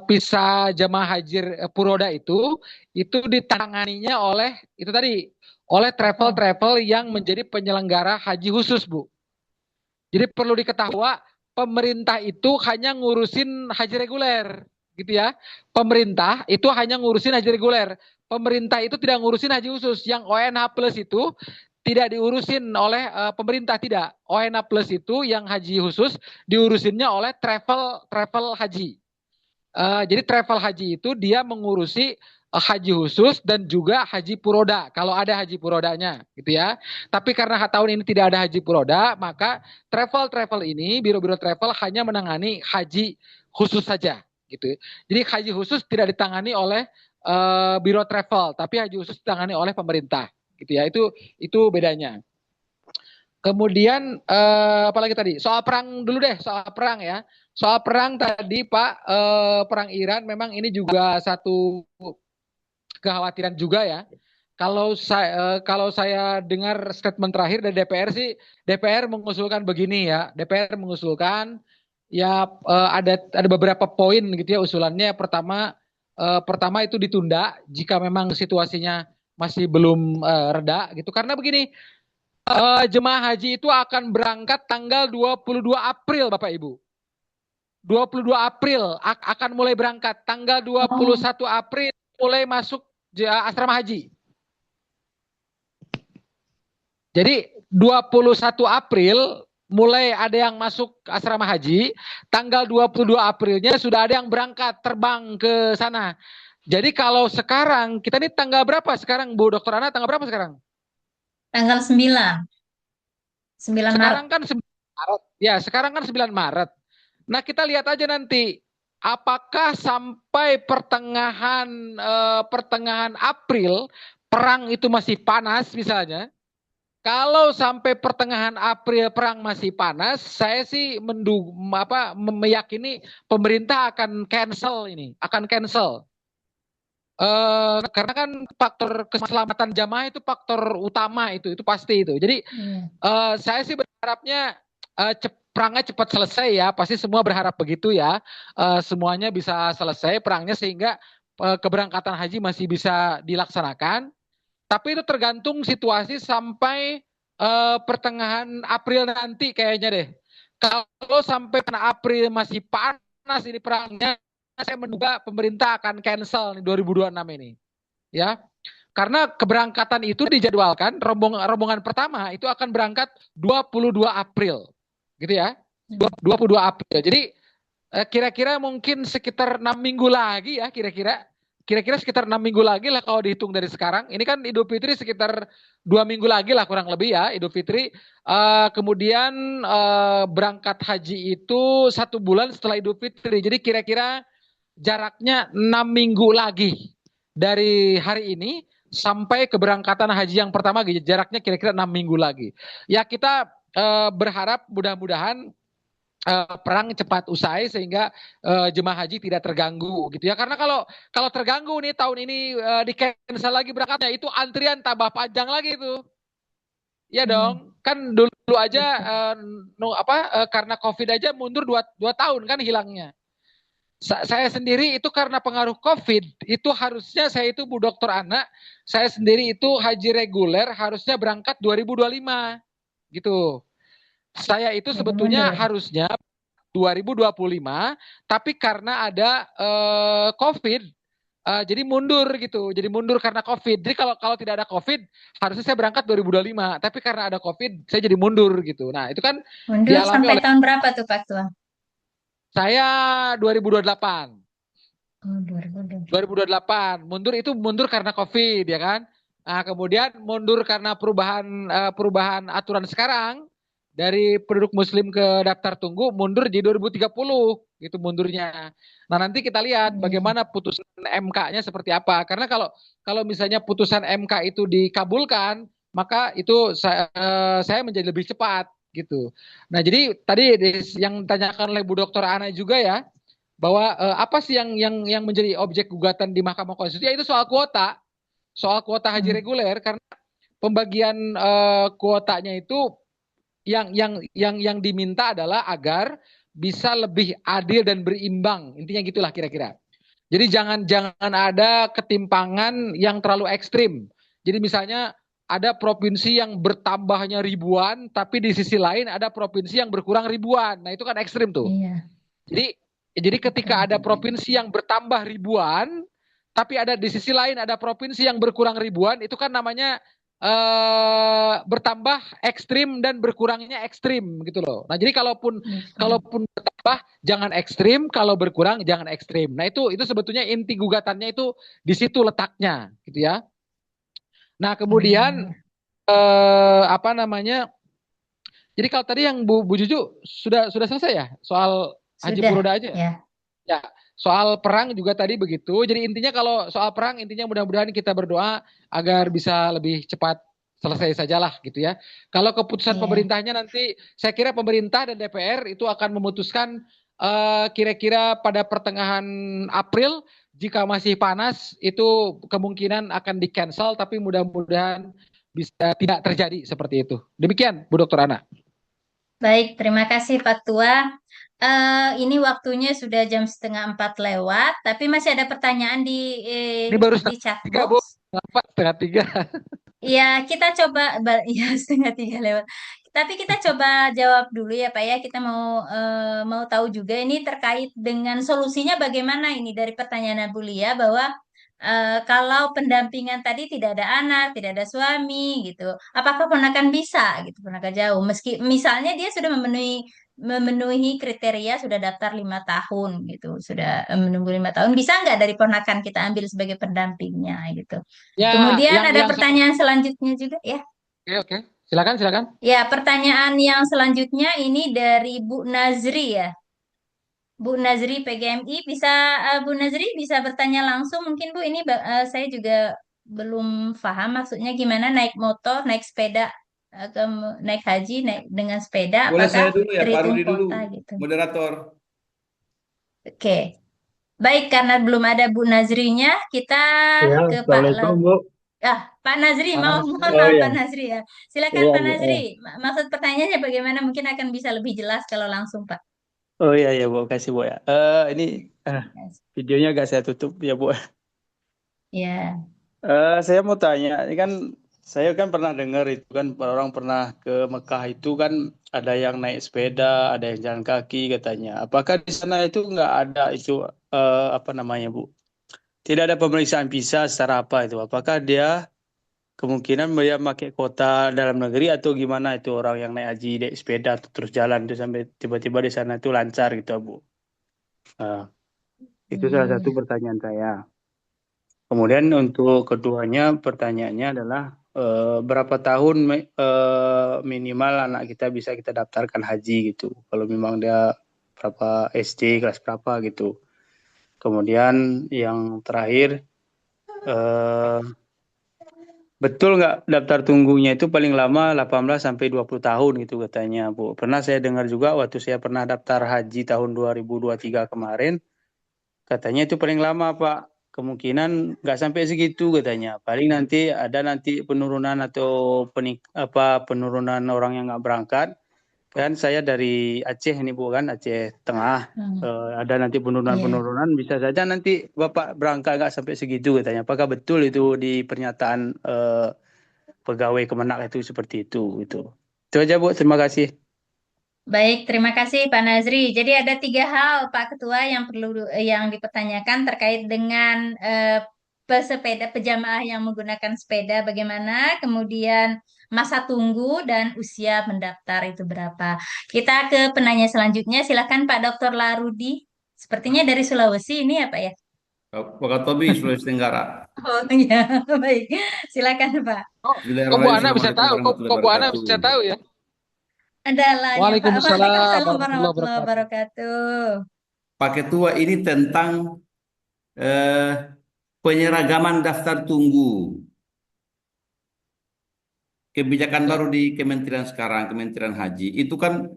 visa jamaah haji furoda itu ditanganinya oleh itu tadi, oleh travel yang menjadi penyelenggara haji khusus, Bu. Jadi perlu diketahui pemerintah itu hanya ngurusin haji reguler, gitu ya. Pemerintah itu hanya ngurusin haji reguler. Pemerintah itu tidak ngurusin haji khusus. Yang ONH plus itu tidak diurusin oleh pemerintah, tidak. ONH plus itu yang haji khusus diurusinnya oleh travel haji. Jadi travel haji itu dia mengurusi haji khusus dan juga haji puroda kalau ada haji purodanya, gitu ya. Tapi karena tahun ini tidak ada haji puroda, maka travel ini, biro-biro travel hanya menangani haji khusus saja, gitu. Jadi haji khusus tidak ditangani oleh biro travel, tapi haji khusus ditangani oleh pemerintah. Gitu ya, itu bedanya. Kemudian apalagi tadi? Soal perang dulu deh, soal perang ya. Soal perang tadi Pak, perang Iran memang ini juga satu kekhawatiran juga ya. Kalau saya dengar statement terakhir dari DPR sih, DPR mengusulkan begini ya. DPR mengusulkan ya ada beberapa poin gitu ya usulannya. Pertama itu ditunda jika memang situasinya masih belum reda gitu. Karena begini, jemaah haji itu akan berangkat tanggal 22 April Bapak Ibu. 22 April akan mulai berangkat. Tanggal 21 April mulai masuk asrama haji. Jadi 21 April mulai ada yang masuk asrama haji, tanggal 22 Aprilnya sudah ada yang berangkat terbang ke sana. Jadi kalau sekarang, kita ini tanggal berapa sekarang Bu Dokter Ana, tanggal berapa sekarang? Tanggal 9, 9 Maret. Sekarang kan 9 Maret. Ya, sekarang kan 9 Maret. Nah, kita lihat aja nanti apakah sampai pertengahan April perang itu masih panas misalnya. Kalau sampai pertengahan April perang masih panas, saya sih meyakini pemerintah akan cancel ini, akan cancel. Karena kan faktor keselamatan jamaah itu faktor utama itu pasti itu. Jadi saya sih berharapnya perangnya cepat selesai ya, pasti semua berharap begitu ya. Semuanya bisa selesai perangnya sehingga keberangkatan haji masih bisa dilaksanakan. Tapi itu tergantung situasi sampai pertengahan April nanti kayaknya deh. Kalau sampai April masih panas ini perangnya, saya menduga pemerintah akan cancel nih 2026 ini. Ya. Karena keberangkatan itu dijadwalkan rombongan pertama itu akan berangkat 22 April. Gitu ya. 22 April. Jadi kira-kira mungkin sekitar 6 minggu lagi ya kira-kira sekitar 6 minggu lagi lah kalau dihitung dari sekarang. Ini kan Idul Fitri sekitar 2 minggu lagi lah kurang lebih ya Idul Fitri. Kemudian berangkat haji itu 1 bulan setelah Idul Fitri. Jadi kira-kira jaraknya 6 minggu lagi dari hari ini sampai keberangkatan haji yang pertama. Jaraknya kira-kira 6 minggu lagi. Ya kita berharap mudah-mudahan perang cepat usai sehingga jemaah haji tidak terganggu gitu ya, karena kalau terganggu nih tahun ini di cancel lagi berangkatnya, itu antrian tambah panjang lagi itu ya dong. Kan dulu aja karena COVID aja mundur 2 tahun kan hilangnya. Saya sendiri itu karena pengaruh COVID itu harusnya saya itu Bu Dokter Ana, saya sendiri itu haji reguler harusnya berangkat 2025 gitu. Saya itu sebetulnya harusnya 2025, tapi karena ada COVID, jadi mundur gitu. Jadi mundur karena COVID. Jadi kalau tidak ada COVID, harusnya saya berangkat 2025. Tapi karena ada COVID, saya jadi mundur gitu. Nah itu kan Mundur dialami sampai oleh tahun berapa tuh Pak Tua? saya 2028. Oh, 2020. 2028 mundur karena COVID ya kan. Nah kemudian mundur karena perubahan aturan sekarang dari penduduk muslim ke daftar tunggu, mundur di 2030 gitu mundurnya. Nah nanti kita lihat bagaimana putusan MK-nya seperti apa. Karena kalau misalnya putusan MK itu dikabulkan, maka itu saya menjadi lebih cepat gitu. Nah jadi tadi yang ditanyakan oleh Bu Dokter Ana juga ya, bahwa apa sih yang menjadi objek gugatan di Mahkamah Konstitusi, yaitu soal kuota haji reguler. Karena pembagian kuotanya itu yang diminta adalah agar bisa lebih adil dan berimbang, intinya gitulah kira-kira. Jadi jangan ada ketimpangan yang terlalu ekstrim. Jadi misalnya ada provinsi yang bertambahnya ribuan, tapi di sisi lain ada provinsi yang berkurang ribuan. Nah itu kan ekstrim tuh. Iya. Jadi ketika ada provinsi yang bertambah ribuan, tapi ada di sisi lain ada provinsi yang berkurang ribuan, itu kan namanya bertambah ekstrim dan berkurangnya ekstrim gitu loh. Nah jadi kalaupun bertambah jangan ekstrim, kalau berkurang jangan ekstrim. Nah itu sebetulnya inti gugatannya itu di situ letaknya gitu ya. Nah kemudian jadi kalau tadi yang Bu Juju sudah selesai ya soal haji furoda aja ya. Ya, soal perang juga tadi begitu. Jadi intinya kalau soal perang, intinya mudah-mudahan kita berdoa agar bisa lebih cepat selesai sajalah gitu ya. Kalau keputusan Iya. pemerintahnya nanti, saya kira pemerintah dan DPR itu akan memutuskan kira-kira pada pertengahan April. Jika masih panas, itu kemungkinan akan di-cancel, tapi mudah-mudahan bisa tidak terjadi seperti itu. Demikian, Bu Dokter Ana. Baik, terima kasih Pak Tua. Ini waktunya sudah jam 3:30 lewat, tapi masih ada pertanyaan Ini baru di setengah chat tiga, Bu. box. Kenapa setengah tiga? Ya, kita coba, ya 2:30 lewat. Tapi kita coba jawab dulu ya Pak ya. Kita mau tahu juga ini terkait dengan solusinya bagaimana ini dari pertanyaan Abu Lia bahwa kalau pendampingan tadi tidak ada anak, tidak ada suami gitu, apakah ponakan bisa gitu, ponakan jauh, meski misalnya dia sudah memenuhi kriteria sudah daftar 5 tahun gitu, sudah menunggu 5 tahun, bisa nggak dari ponakan kita ambil sebagai pendampingnya gitu. Ya, Kemudian ada yang saya, pertanyaan selanjutnya juga ya. oke, oke. Silakan, silakan. Ya, pertanyaan yang selanjutnya ini dari Bu Nazri ya. Bu Nazri PGMI bisa Bu Nazri bisa bertanya langsung mungkin Bu ini saya juga belum paham maksudnya gimana naik motor, naik sepeda naik haji naik dengan sepeda Boleh apakah saya dulu ya, Pak terhitung Rudi dulu, kuota gitu. moderator. Oke. Baik, karena belum ada Bu Nazrinya, kita Ya, ke Pak Assalamualaikum, Lau. Bu. Pak Nazri, Mana? mohon Oh maaf ya, Pak Nazri ya. Silakan iya, Pak Bu. Nazri. Maksud pertanyaannya bagaimana? Mungkin akan bisa lebih jelas kalau langsung Pak. Oh iya, ya, Bu. Kasih, Bu ya. Ini videonya agak saya tutup ya, Bu. Ya. Saya mau tanya, ini kan saya kan pernah dengar itu kan orang pernah ke Mekah itu kan ada yang naik sepeda, ada yang jalan kaki katanya. Apakah di sana itu nggak ada itu apa namanya, Bu? Tidak ada pemeriksaan visa secara apa itu? Apakah dia kemungkinan dia pakai kota dalam negeri atau gimana itu orang yang naik haji naik sepeda atau terus jalan itu sampai tiba-tiba di sana itu lancar gitu, Bu? Nah, itu salah satu pertanyaan saya. Kemudian untuk keduanya pertanyaannya adalah berapa tahun minimal anak kita bisa kita daftarkan haji gitu. Kalau memang dia berapa SD kelas berapa gitu. Kemudian yang terakhir eh, betul nggak daftar tunggunya itu paling lama 18 sampai 20 tahun gitu katanya, Bu. Pernah saya dengar juga waktu saya pernah daftar haji tahun 2023 kemarin, katanya itu paling lama, Pak. Kemungkinan nggak sampai segitu katanya. Paling nanti ada nanti penurunan atau penurunan orang yang nggak berangkat. Kan saya dari Aceh ini, Bu, kan Aceh Tengah. Ada nanti penurunan-penurunan, bisa saja nanti Bapak berangkat nggak sampai segitu katanya. Apakah betul itu di pernyataan pegawai Kemenak itu seperti itu gitu. Itu aja, Bu. Terima kasih. Baik, terima kasih Pak Nazri. Jadi ada 3 hal Pak Ketua yang perlu yang dipertanyakan terkait dengan pesepeda pejamaah yang menggunakan sepeda bagaimana, kemudian masa tunggu dan usia mendaftar itu berapa. Kita ke penanya selanjutnya, silakan Pak Dr. Larudi. Sepertinya dari Sulawesi ini ya Pak ya? Wakatobi, Sulawesi Tenggara. Oh iya, baik. Silakan Pak. Kok Bu Ana bisa Assalamualaikum tahu? warahmatullahi Kok Bu Ana wabarakatuh. bisa tahu ya? Andalanya Pak. Waalaikumsalam Waalaikumsalam warahmatullahi warahmatullahi wabarakatuh. wabarakatuh. Pak Ketua, ini tentang eh, penyeragaman daftar tunggu. Kebijakan Ya. baru di Kementerian sekarang, Kementerian Haji, itu kan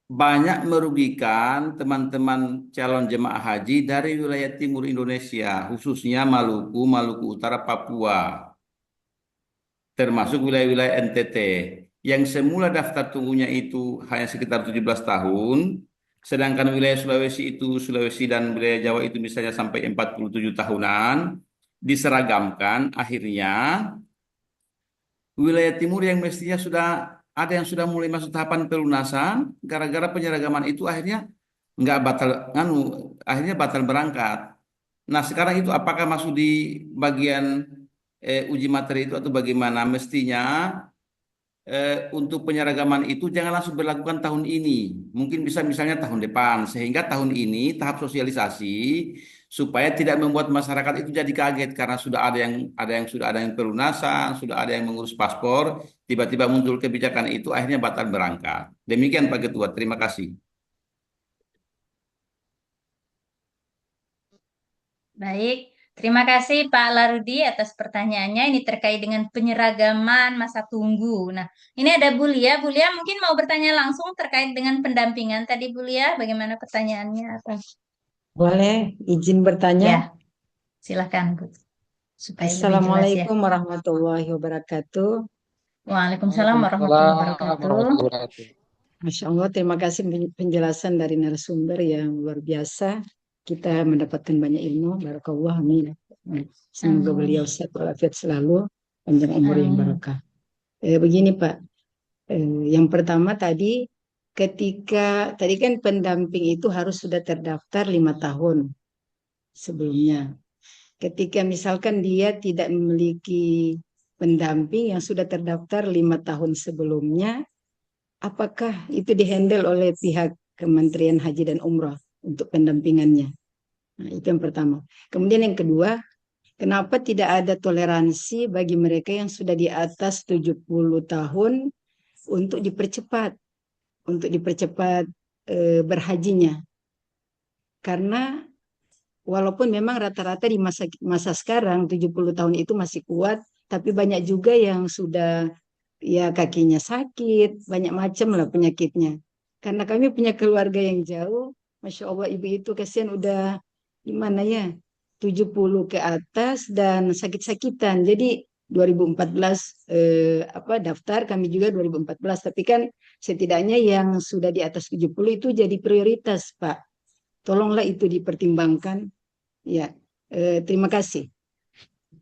banyak merugikan teman-teman calon jemaah haji dari wilayah timur Indonesia, khususnya Maluku, Maluku Utara, Papua, termasuk wilayah-wilayah NTT, yang semula daftar tunggunya itu hanya sekitar 17 tahun, sedangkan wilayah Sulawesi itu, Sulawesi dan wilayah Jawa itu misalnya sampai 47 tahunan, diseragamkan akhirnya wilayah timur yang mestinya sudah ada yang sudah mulai masuk tahapan pelunasan, gara-gara penyeragaman itu akhirnya nggak batal, nganu, akhirnya batal berangkat. Nah sekarang itu apakah masuk di bagian uji materi itu atau bagaimana? Mestinya untuk penyeragaman itu jangan langsung berlakukan tahun ini, mungkin bisa misalnya tahun depan, sehingga tahun ini tahap sosialisasi supaya tidak membuat masyarakat itu jadi kaget karena sudah ada yang pelunasan, sudah ada yang mengurus paspor, tiba-tiba muncul kebijakan itu akhirnya batal berangkat. Demikian Pak Ketua, terima kasih. Baik, Terima kasih Pak Larudi atas pertanyaannya. Ini terkait dengan penyeragaman masa tunggu. Nah, ini ada Bulia. Bulia mungkin mau bertanya langsung terkait dengan pendampingan tadi Bulia. Bagaimana pertanyaannya? Boleh izin bertanya? Ya, silakan Bu. Supaya lebih jelas ya. Assalamualaikum warahmatullahi wabarakatuh. Waalaikumsalam warahmatullahi Waalaikumsalam wabarakatuh. warahmatullahi wabarakatuh. Masya Allah, terima kasih penjelasan dari narasumber yang luar biasa. Kita mendapatkan banyak ilmu. Barakallah, amin. Semoga Amin. beliau sehat walafiat selalu, panjang umur yang Amin. barokah. Begini Pak, yang pertama tadi, tadi kan pendamping itu harus sudah terdaftar 5 tahun sebelumnya. Ketika misalkan dia tidak memiliki pendamping yang sudah terdaftar 5 tahun sebelumnya, apakah itu dihandle oleh pihak Kementerian Haji dan Umroh untuk pendampingannya? Nah, itu yang pertama. Kemudian yang kedua, kenapa tidak ada toleransi bagi mereka yang sudah di atas 70 tahun untuk dipercepat berhajinya? Karena walaupun memang rata-rata di masa sekarang 70 tahun itu masih kuat, tapi banyak juga yang sudah ya kakinya sakit, banyak macam lah penyakitnya. Karena kami punya keluarga yang jauh, Masya Allah ibu itu kasihan udah gimana ya, 70 ke atas dan sakit-sakitan. Jadi 2014 daftar, kami juga 2014, tapi kan setidaknya yang sudah di atas 70 itu jadi prioritas, Pak. Tolonglah itu dipertimbangkan. Ya, terima kasih.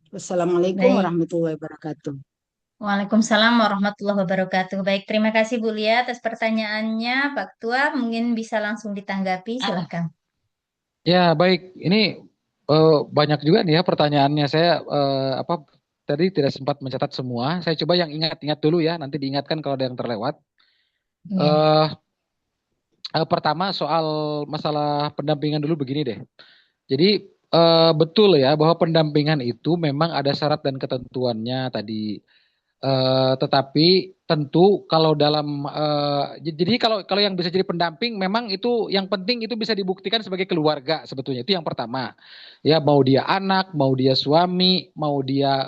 Wassalamualaikum Baik. warahmatullahi wabarakatuh. Waalaikumsalam warahmatullahi wabarakatuh. Baik, terima kasih Bu Lia atas pertanyaannya. Pak Ketua mungkin bisa langsung ditanggapi, silakan. Ya, baik. Ini banyak juga nih ya pertanyaannya. Saya tadi tidak sempat mencatat semua. Saya coba yang ingat-ingat dulu ya. Nanti diingatkan kalau ada yang terlewat. Ya. Pertama soal masalah pendampingan dulu begini deh. Jadi betul ya bahwa pendampingan itu memang ada syarat dan ketentuannya tadi. Tetapi tentu kalau dalam jadi kalau yang bisa jadi pendamping memang itu yang penting itu bisa dibuktikan sebagai keluarga sebetulnya, itu yang pertama ya, mau dia anak, mau dia suami, mau dia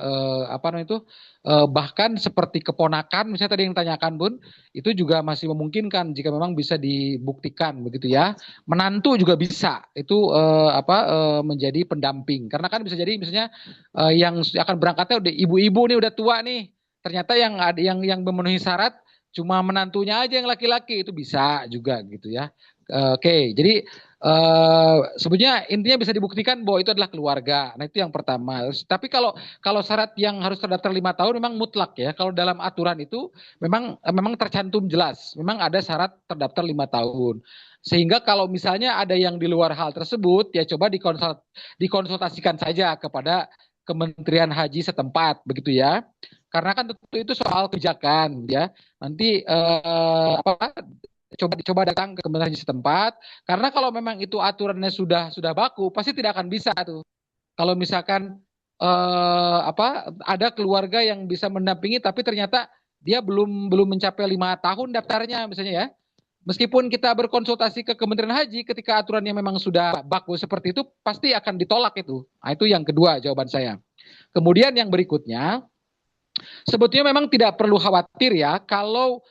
bahkan seperti keponakan misalnya tadi yang ditanyakan Bun, itu juga masih memungkinkan jika memang bisa dibuktikan begitu ya. Menantu juga bisa itu menjadi pendamping, karena kan bisa jadi misalnya yang akan berangkatnya udah ibu-ibu nih, udah tua nih, ternyata yang memenuhi syarat cuma menantunya aja yang laki-laki, itu bisa juga gitu ya. Oke, jadi sebetulnya intinya bisa dibuktikan bahwa itu adalah keluarga. Nah, itu yang pertama. Tapi kalau syarat yang harus terdaftar 5 tahun memang mutlak ya. Kalau dalam aturan itu memang tercantum jelas. Memang ada syarat terdaftar 5 tahun. Sehingga kalau misalnya ada yang di luar hal tersebut, ya coba dikonsultasikan saja kepada Kementerian Haji setempat begitu ya. Karena kan tentu itu soal kebijakan ya. Nanti coba datang ke Kementerian Haji setempat, karena kalau memang itu aturannya sudah baku, pasti tidak akan bisa tuh. Kalau misalkan ada keluarga yang bisa mendampingi tapi ternyata dia belum mencapai 5 tahun daftarnya misalnya ya. Meskipun kita berkonsultasi ke Kementerian Haji, ketika aturannya memang sudah baku seperti itu, pasti akan ditolak itu. Nah, itu yang kedua jawaban saya. Kemudian yang berikutnya, sebetulnya memang tidak perlu khawatir ya kalau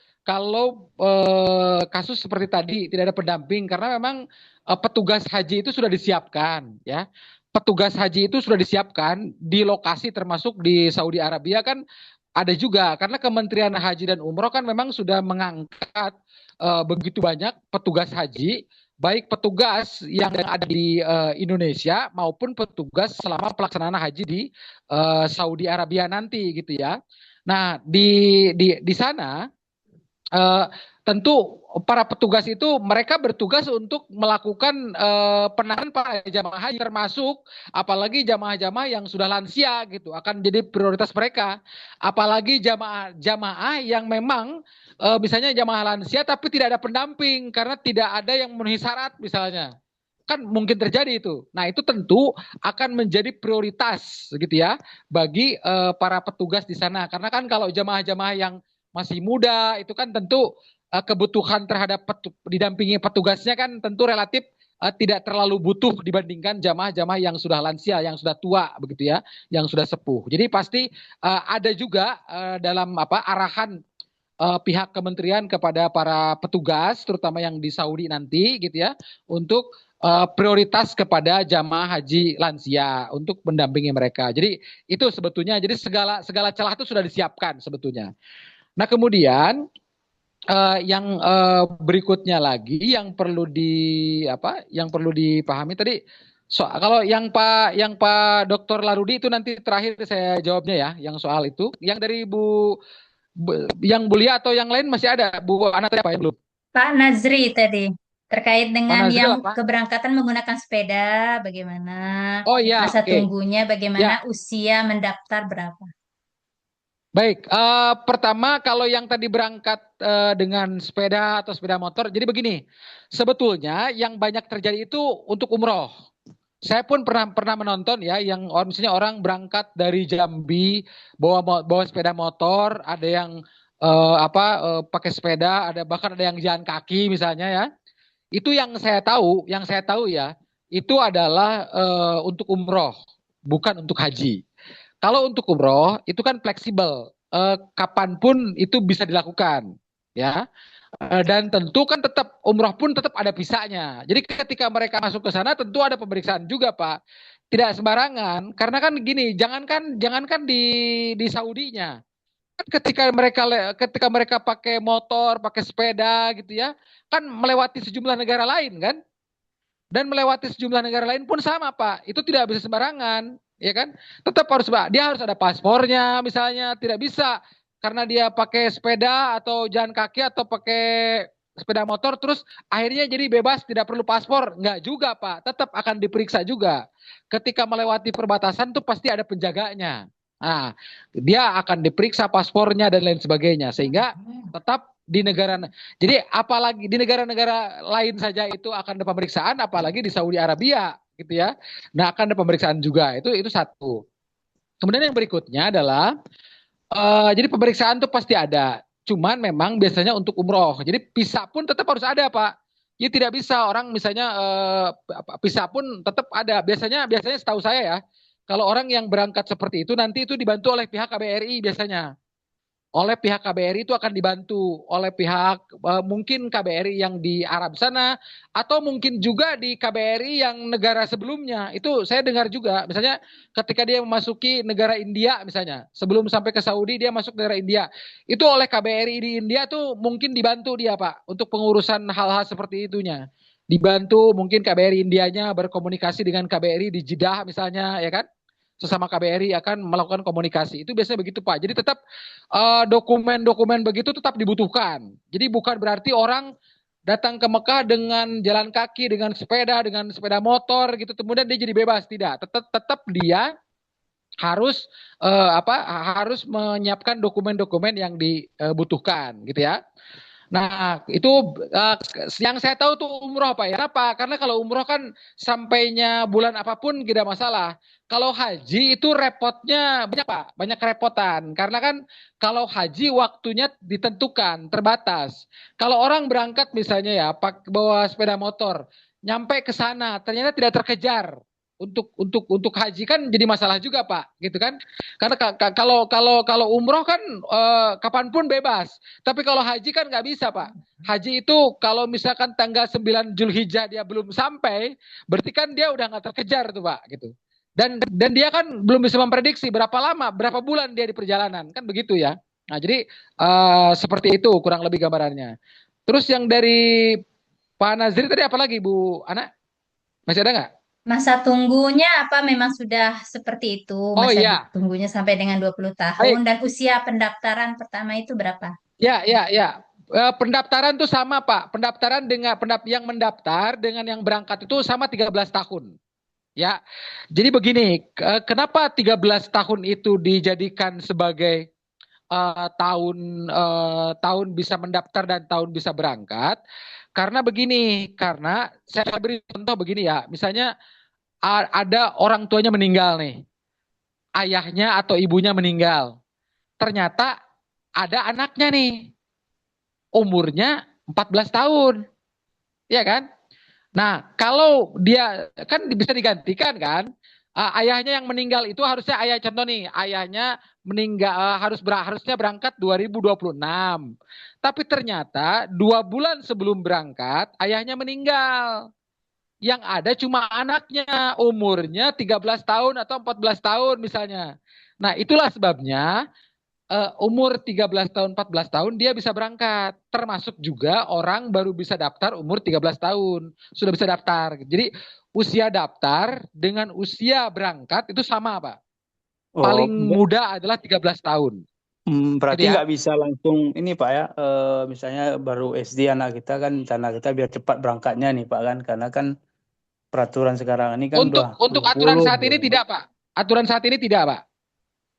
kasus seperti tadi tidak ada pendamping, karena memang petugas haji itu sudah disiapkan ya. Petugas haji itu sudah disiapkan di lokasi, termasuk di Saudi Arabia kan ada juga, karena Kementerian Haji dan Umroh kan memang sudah mengangkat begitu banyak petugas haji, baik petugas yang ada di Indonesia maupun petugas selama pelaksanaan haji di Saudi Arabia nanti gitu ya. Nah, di sana tentu para petugas itu mereka bertugas untuk melakukan penanganan para jamaah haji, termasuk apalagi jamaah-jamaah yang sudah lansia gitu, akan jadi prioritas mereka. Apalagi jamaah yang memang misalnya jamaah lansia tapi tidak ada pendamping karena tidak ada yang memenuhi syarat misalnya. Kan mungkin terjadi itu. Nah, itu tentu akan menjadi prioritas gitu ya bagi para petugas di sana. Karena kan kalau jamaah-jamaah yang masih muda itu kan tentu kebutuhan terhadap didampingi petugasnya kan tentu relatif tidak terlalu butuh dibandingkan jamaah-jamaah yang sudah lansia, yang sudah tua begitu ya, yang sudah sepuh. Jadi pasti ada juga dalam arahan pihak kementerian kepada para petugas, terutama yang di Saudi nanti gitu ya, untuk prioritas kepada jamaah haji lansia untuk mendampingi mereka. Jadi itu sebetulnya, jadi segala celah itu sudah disiapkan sebetulnya. Nah kemudian yang berikutnya lagi yang perlu dipahami tadi, kalau yang Pak Dr. Larudi itu nanti terakhir saya jawabnya ya, yang soal itu, yang dari yang Bulia atau yang lain masih ada Bu Ana tadi apa ya belum? Pak Nazri tadi terkait Pak dengan Nazril yang apa? keberangkatan menggunakan sepeda, bagaimana Oh iya, masa oke. tunggunya, bagaimana Ya, usia mendaftar berapa? baik. Pertama kalau yang tadi berangkat dengan sepeda atau sepeda motor, jadi begini, sebetulnya yang banyak terjadi itu untuk umroh. Saya pun pernah menonton ya, yang misalnya orang berangkat dari Jambi bawa sepeda motor, ada yang pakai sepeda, bahkan ada yang jalan kaki misalnya ya. Itu yang saya tahu ya, itu adalah untuk umroh, bukan untuk haji. Kalau untuk umroh itu kan fleksibel, kapanpun itu bisa dilakukan, ya. Dan tentu kan tetap umroh pun tetap ada visanya. Jadi ketika mereka masuk ke sana tentu ada pemeriksaan juga Pak. Tidak sembarangan, karena kan gini, jangankan di Saudinya. Kan ketika mereka pakai motor, pakai sepeda gitu ya, kan melewati sejumlah negara lain kan? Dan melewati sejumlah negara lain pun sama Pak. Itu tidak bisa sembarangan, ya kan? Tetap harus dia harus ada paspornya misalnya, tidak bisa karena dia pakai sepeda atau jalan kaki atau pakai sepeda motor terus akhirnya jadi bebas tidak perlu paspor. Enggak juga Pak, tetap akan diperiksa juga. Ketika melewati perbatasan tuh pasti ada penjaganya. Nah, dia akan diperiksa paspornya dan lain sebagainya sehingga tetap di negara, jadi apalagi di negara-negara lain saja itu akan ada pemeriksaan, apalagi di Saudi Arabia gitu ya. Nah, akan ada pemeriksaan juga. Itu satu. Kemudian yang berikutnya adalah jadi pemeriksaan itu pasti ada. Cuman memang biasanya untuk umroh. Jadi visa pun tetap harus ada, Pak. Jadi tidak bisa orang misalnya visa pun tetap ada. Biasanya setahu saya ya, kalau orang yang berangkat seperti itu nanti itu dibantu oleh pihak KBRI biasanya. Oleh pihak KBRI itu akan dibantu oleh pihak mungkin KBRI yang di Arab sana atau mungkin juga di KBRI yang negara sebelumnya. Itu saya dengar juga, misalnya ketika dia memasuki negara India misalnya, sebelum sampai ke Saudi dia masuk negara India. Itu oleh KBRI di India tuh mungkin dibantu dia Pak untuk pengurusan hal-hal seperti itunya. Dibantu mungkin KBRI Indianya berkomunikasi dengan KBRI di Jeddah misalnya ya kan. Sesama KBRI akan melakukan komunikasi. Itu biasanya begitu Pak. Jadi tetap dokumen-dokumen begitu tetap dibutuhkan. Jadi bukan berarti orang datang ke Mekah dengan jalan kaki, dengan sepeda motor gitu, kemudian dia jadi bebas. Tidak. Tetap dia harus harus menyiapkan dokumen-dokumen yang dibutuhkan gitu ya. Nah, itu yang saya tahu tuh umroh Pak ya. Kenapa? Karena kalau umroh kan sampainya bulan apapun tidak masalah. Kalau haji itu repotnya banyak Pak, banyak kerepotan. Karena kan kalau haji waktunya ditentukan, terbatas. Kalau orang berangkat misalnya ya, bawa sepeda motor, nyampe ke sana ternyata tidak terkejar. Untuk haji kan jadi masalah juga Pak, gitu kan? Karena kalau umroh kan kapanpun bebas. Tapi kalau haji kan nggak bisa Pak. Haji itu kalau misalkan tanggal 9 Zulhijjah dia belum sampai, berarti kan dia udah nggak terkejar tuh Pak, gitu. Dan dia kan belum bisa memprediksi berapa lama, berapa bulan dia di perjalanan, kan begitu ya. Nah jadi seperti itu kurang lebih gambarannya. Terus yang dari Pak Nazri tadi apa lagi Bu Ana? Masih ada nggak? Masa tunggunya apa memang sudah seperti itu? Oh Masa iya, tunggunya sampai dengan 20 tahun baik. dan usia pendaftaran pertama itu berapa? Ya. Pendaftaran tuh sama Pak. Pendaftaran dengan yang mendaftar dengan yang berangkat itu sama 13 tahun. Ya. Jadi begini, kenapa 13 tahun itu dijadikan sebagai tahun bisa mendaftar dan tahun bisa berangkat? Karena begini, karena saya beri contoh begini ya. Misalnya ada orang tuanya meninggal nih. Ayahnya atau ibunya meninggal. Ternyata ada anaknya nih. Umurnya 14 tahun. Ya kan? Nah, kalau dia kan bisa digantikan kan, ayahnya yang meninggal itu harusnya ayah contoh nih, ayahnya meninggal harusnya berangkat 2026. Tapi ternyata 2 bulan sebelum berangkat ayahnya meninggal. Yang ada cuma anaknya, umurnya 13 tahun atau 14 tahun misalnya. Nah, itulah sebabnya umur 13 tahun, 14 tahun dia bisa berangkat. Termasuk juga orang baru bisa daftar umur 13 tahun. Sudah bisa daftar. Jadi usia daftar dengan usia berangkat itu sama, Pak. Oh, Paling muda adalah 13 tahun. berarti Gitu ya. nggak bisa langsung ini Pak ya, misalnya baru SD anak kita kan, anak kita biar cepat berangkatnya nih Pak kan, karena kan peraturan sekarang ini kan udah Untuk aturan 20. saat ini tidak, Pak. Aturan saat ini tidak, Pak.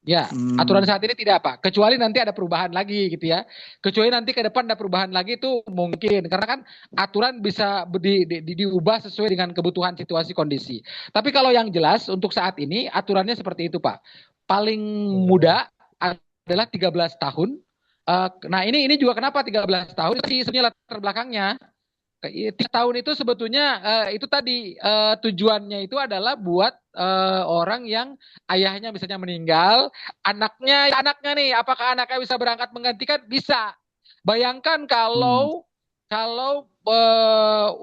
Ya, aturan saat ini tidak, Pak. Kecuali nanti ada perubahan lagi gitu ya. Kecuali nanti ke depan ada perubahan lagi itu mungkin. Karena kan aturan bisa diubah sesuai dengan kebutuhan situasi kondisi. Tapi kalau yang jelas untuk saat ini aturannya seperti itu, Pak. Paling muda adalah 13 tahun. Nah, ini juga kenapa 13 tahun sih sebenarnya latar belakangnya. 3 tahun itu sebetulnya itu tadi tujuannya itu adalah buat orang yang ayahnya misalnya meninggal, anaknya nih, apakah anaknya bisa berangkat menggantikan? Bisa. Bayangkan kalau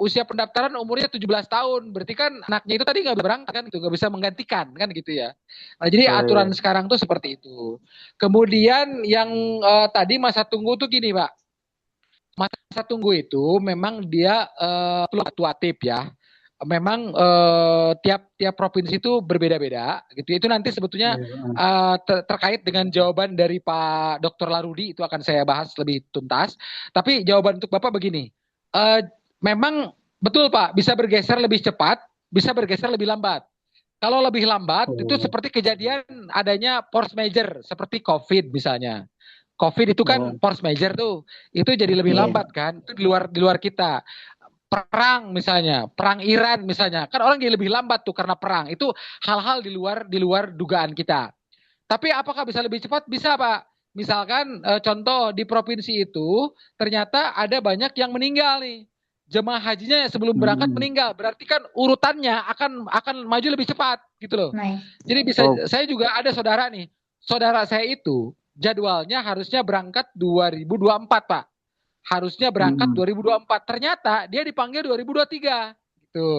usia pendaftaran umurnya 17 tahun, berarti kan anaknya itu tadi nggak berangkat kan, itu nggak bisa menggantikan kan gitu ya. Nah, jadi Oh, aturan iya. sekarang tuh seperti itu. Kemudian yang tadi masa tunggu tuh gini, Pak. Masa tunggu itu memang dia fluktuatif ya. Memang tiap provinsi itu berbeda-beda gitu. Itu nanti sebetulnya terkait dengan jawaban dari Pak Dr. Larudi itu akan saya bahas lebih tuntas. Tapi jawaban untuk Bapak begini. Eh, Memang betul Pak, bisa bergeser lebih cepat, bisa bergeser lebih lambat. Kalau lebih lambat itu seperti kejadian adanya force major seperti COVID misalnya. COVID itu kan force major tuh, itu jadi lebih Iya. lambat kan, itu di luar kita. Perang misalnya, perang Iran misalnya, kan orang jadi lebih lambat tuh karena perang. Itu hal-hal di luar dugaan kita. Tapi apakah bisa lebih cepat? Bisa Pak. Misalkan contoh di provinsi itu ternyata ada banyak yang meninggal nih. Jemaah hajinya sebelum berangkat meninggal, berarti kan urutannya akan maju lebih cepat gitu loh. Nice. Jadi bisa saya juga ada saudara nih. Saudara saya itu jadwalnya harusnya berangkat 2024, Pak. Harusnya berangkat 2024. Ternyata dia dipanggil 2023 gitu.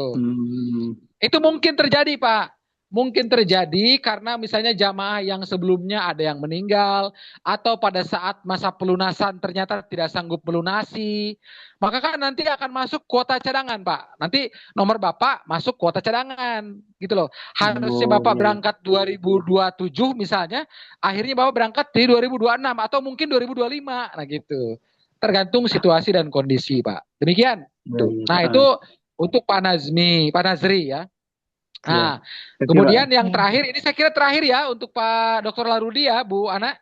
Itu mungkin terjadi, Pak. Mungkin terjadi karena misalnya jamaah yang sebelumnya ada yang meninggal atau pada saat masa pelunasan ternyata tidak sanggup melunasi. Maka kan nanti akan masuk kuota cadangan, Pak. Nanti nomor Bapak masuk kuota cadangan gitu loh. Harusnya Bapak berangkat 2027 misalnya, akhirnya Bapak berangkat di 2026 atau mungkin 2025. Nah gitu. Tergantung situasi dan kondisi, Pak. Demikian. Nah, itu untuk Pak Nazri ya. Nah, kemudian yang terakhir, ini saya kira terakhir ya untuk Pak Dr. Larudi ya, Bu Ana.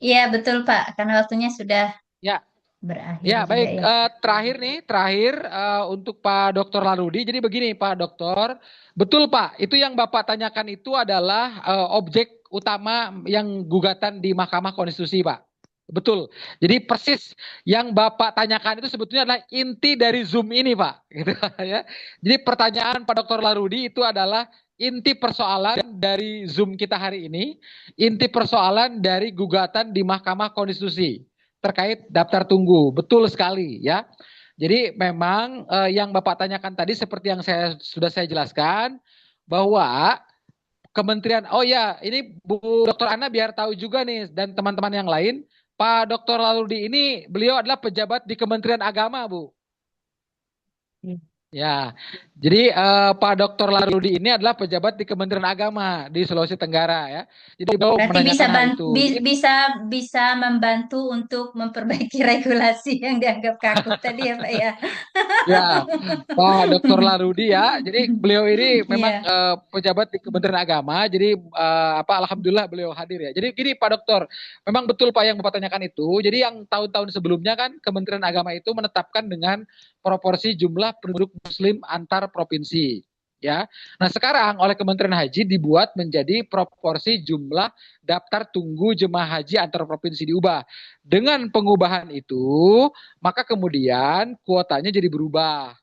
Iya, betul Pak, karena waktunya sudah Ya, berakhir ya juga baik. ya. Terakhir untuk Pak Dr. Larudi. Jadi begini Pak Dokter, betul Pak, itu yang Bapak tanyakan itu adalah objek utama yang gugatan di Mahkamah Konstitusi Pak. Betul. Jadi persis yang Bapak tanyakan itu sebetulnya adalah inti dari Zoom ini, Pak. Gitu, ya. Jadi pertanyaan Pak Dr. Larudi itu adalah inti persoalan dari Zoom kita hari ini, inti persoalan dari gugatan di Mahkamah Konstitusi terkait daftar tunggu. Betul sekali, ya. Jadi memang yang Bapak tanyakan tadi seperti yang sudah saya jelaskan bahwa Kementerian, oh ya, ini Bu Dr. Ana biar tahu juga nih dan teman-teman yang lain, Pak Dr. Larudi ini beliau adalah pejabat di Kementerian Agama, Bu. Ya, jadi Pak Dr. Larudi ini adalah pejabat di Kementerian Agama di Sulawesi Tenggara ya. Jadi beliau Berarti bisa menanyakan hal itu. bisa membantu untuk memperbaiki regulasi yang dianggap kaku tadi ya Pak ya. Ya, Pak Dr. Larudi ya. Jadi beliau ini memang pejabat di Kementerian Agama. Jadi alhamdulillah beliau hadir ya. Jadi gini Pak Dokter, memang betul Pak yang Bapak tanyakan itu. Jadi yang tahun-tahun sebelumnya kan Kementerian Agama itu menetapkan dengan proporsi jumlah penduduk Muslim antar provinsi. Ya, nah sekarang oleh Kementerian Haji dibuat menjadi proporsi jumlah daftar tunggu jemaah haji antar provinsi diubah. Dengan pengubahan itu, maka kemudian kuotanya jadi berubah.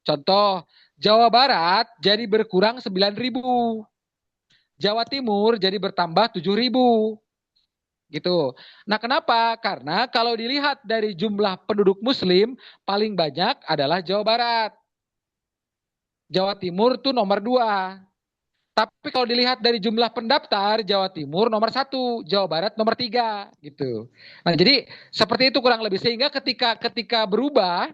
Contoh, Jawa Barat jadi berkurang 9.000. Jawa Timur jadi bertambah 7.000. Gitu. Nah, kenapa? Karena kalau dilihat dari jumlah penduduk Muslim, paling banyak adalah Jawa Barat. Jawa Timur tuh nomor 2. Tapi kalau dilihat dari jumlah pendaftar, Jawa Timur nomor 1, Jawa Barat nomor 3, gitu. Nah, jadi seperti itu kurang lebih. Sehingga ketika berubah,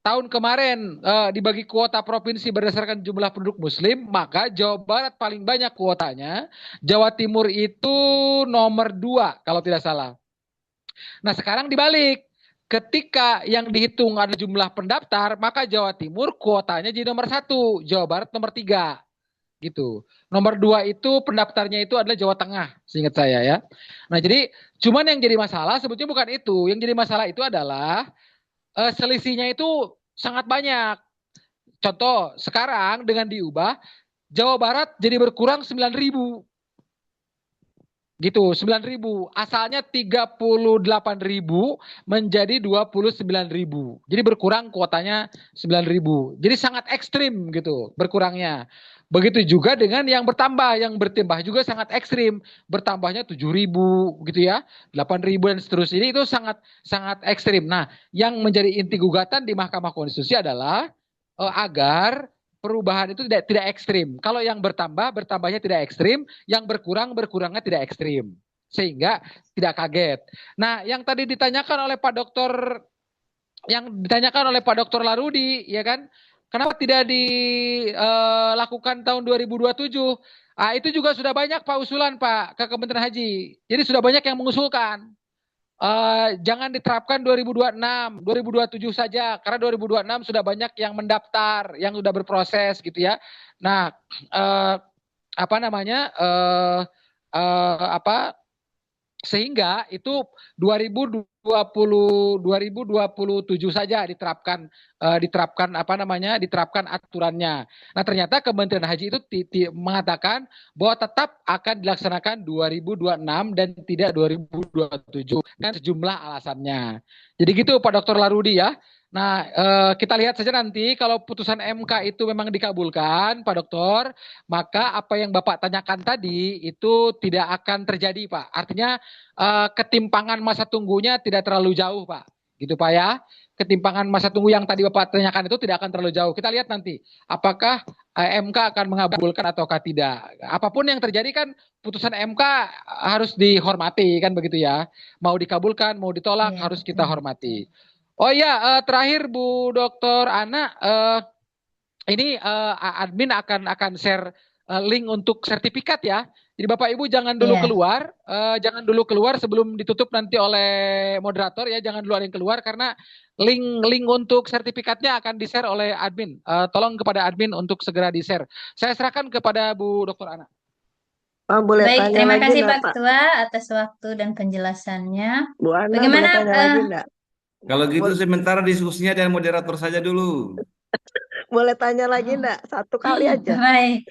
tahun kemarin dibagi kuota provinsi berdasarkan jumlah penduduk Muslim, maka Jawa Barat paling banyak kuotanya, Jawa Timur itu nomor 2 kalau tidak salah. Nah, sekarang dibalik. Ketika yang dihitung ada jumlah pendaftar, maka Jawa Timur kuotanya jadi nomor 1, Jawa Barat nomor 3. Gitu. Nomor 2 itu pendaftarnya itu adalah Jawa Tengah, seingat saya ya. Nah, jadi cuman yang jadi masalah sebetulnya bukan itu. Yang jadi masalah itu adalah selisihnya itu sangat banyak. Contoh, sekarang dengan diubah, Jawa Barat jadi berkurang 9.000. Gitu, 9.000. Asalnya 38.000 menjadi 29.000. Jadi berkurang kuotanya 9.000. Jadi sangat ekstrim gitu berkurangnya. Begitu juga dengan yang bertambah. Yang bertambah juga sangat ekstrim. Bertambahnya 7.000 gitu ya. 8.000 dan seterusnya. Jadi itu sangat sangat ekstrim. Nah, yang menjadi inti gugatan di Mahkamah Konstitusi adalah agar perubahan itu tidak ekstrim. Kalau yang bertambahnya tidak ekstrim, yang berkurangnya tidak ekstrim. Sehingga tidak kaget. Nah, yang tadi ditanyakan oleh Pak Dokter Larudi, ya kan? Kenapa tidak dilakukan tahun 2027? Ah, itu juga sudah banyak Pak usulan Pak ke Kementerian Haji. Jadi sudah banyak yang mengusulkan. Jangan diterapkan 2026, 2027 saja, karena 2026 sudah banyak yang mendaftar, yang sudah berproses gitu ya. Nah, apa namanya? Sehingga itu 2027 saja diterapkan diterapkan aturannya. Nah, ternyata Kementerian Haji itu mengatakan bahwa tetap akan dilaksanakan 2026 dan tidak 2027 dengan sejumlah alasannya. Jadi gitu Pak Dr. Larudi ya. Nah, kita lihat saja nanti kalau putusan MK itu memang dikabulkan, Pak Dokter, maka apa yang Bapak tanyakan tadi itu tidak akan terjadi, Pak. Artinya ketimpangan masa tunggunya tidak terlalu jauh, Pak. Gitu, Pak ya. Ketimpangan masa tunggu yang tadi Bapak tanyakan itu tidak akan terlalu jauh. Kita lihat nanti apakah MK akan mengabulkan ataukah tidak. Apapun yang terjadi kan putusan MK harus dihormati kan begitu ya. Mau dikabulkan, mau ditolak harus kita hormati. Oh iya, terakhir Bu Dr. Ana, ini admin akan share link untuk sertifikat ya. Jadi Bapak Ibu jangan dulu keluar, sebelum ditutup nanti oleh moderator ya, jangan dulu ada yang keluar karena link untuk sertifikatnya akan di-share oleh admin. Tolong kepada admin untuk segera di-share. Saya serahkan kepada Bu Dr. Ana. Boleh Baik, tanya terima lagi kasih enggak, Pak Pak? Ketua atas waktu dan penjelasannya. Bu Ana boleh Bagaimana tanya lagi enggak? Kalau gitu sementara diskusinya dengan moderator saja dulu. Boleh tanya lagi enggak? Satu kali aja. Baik,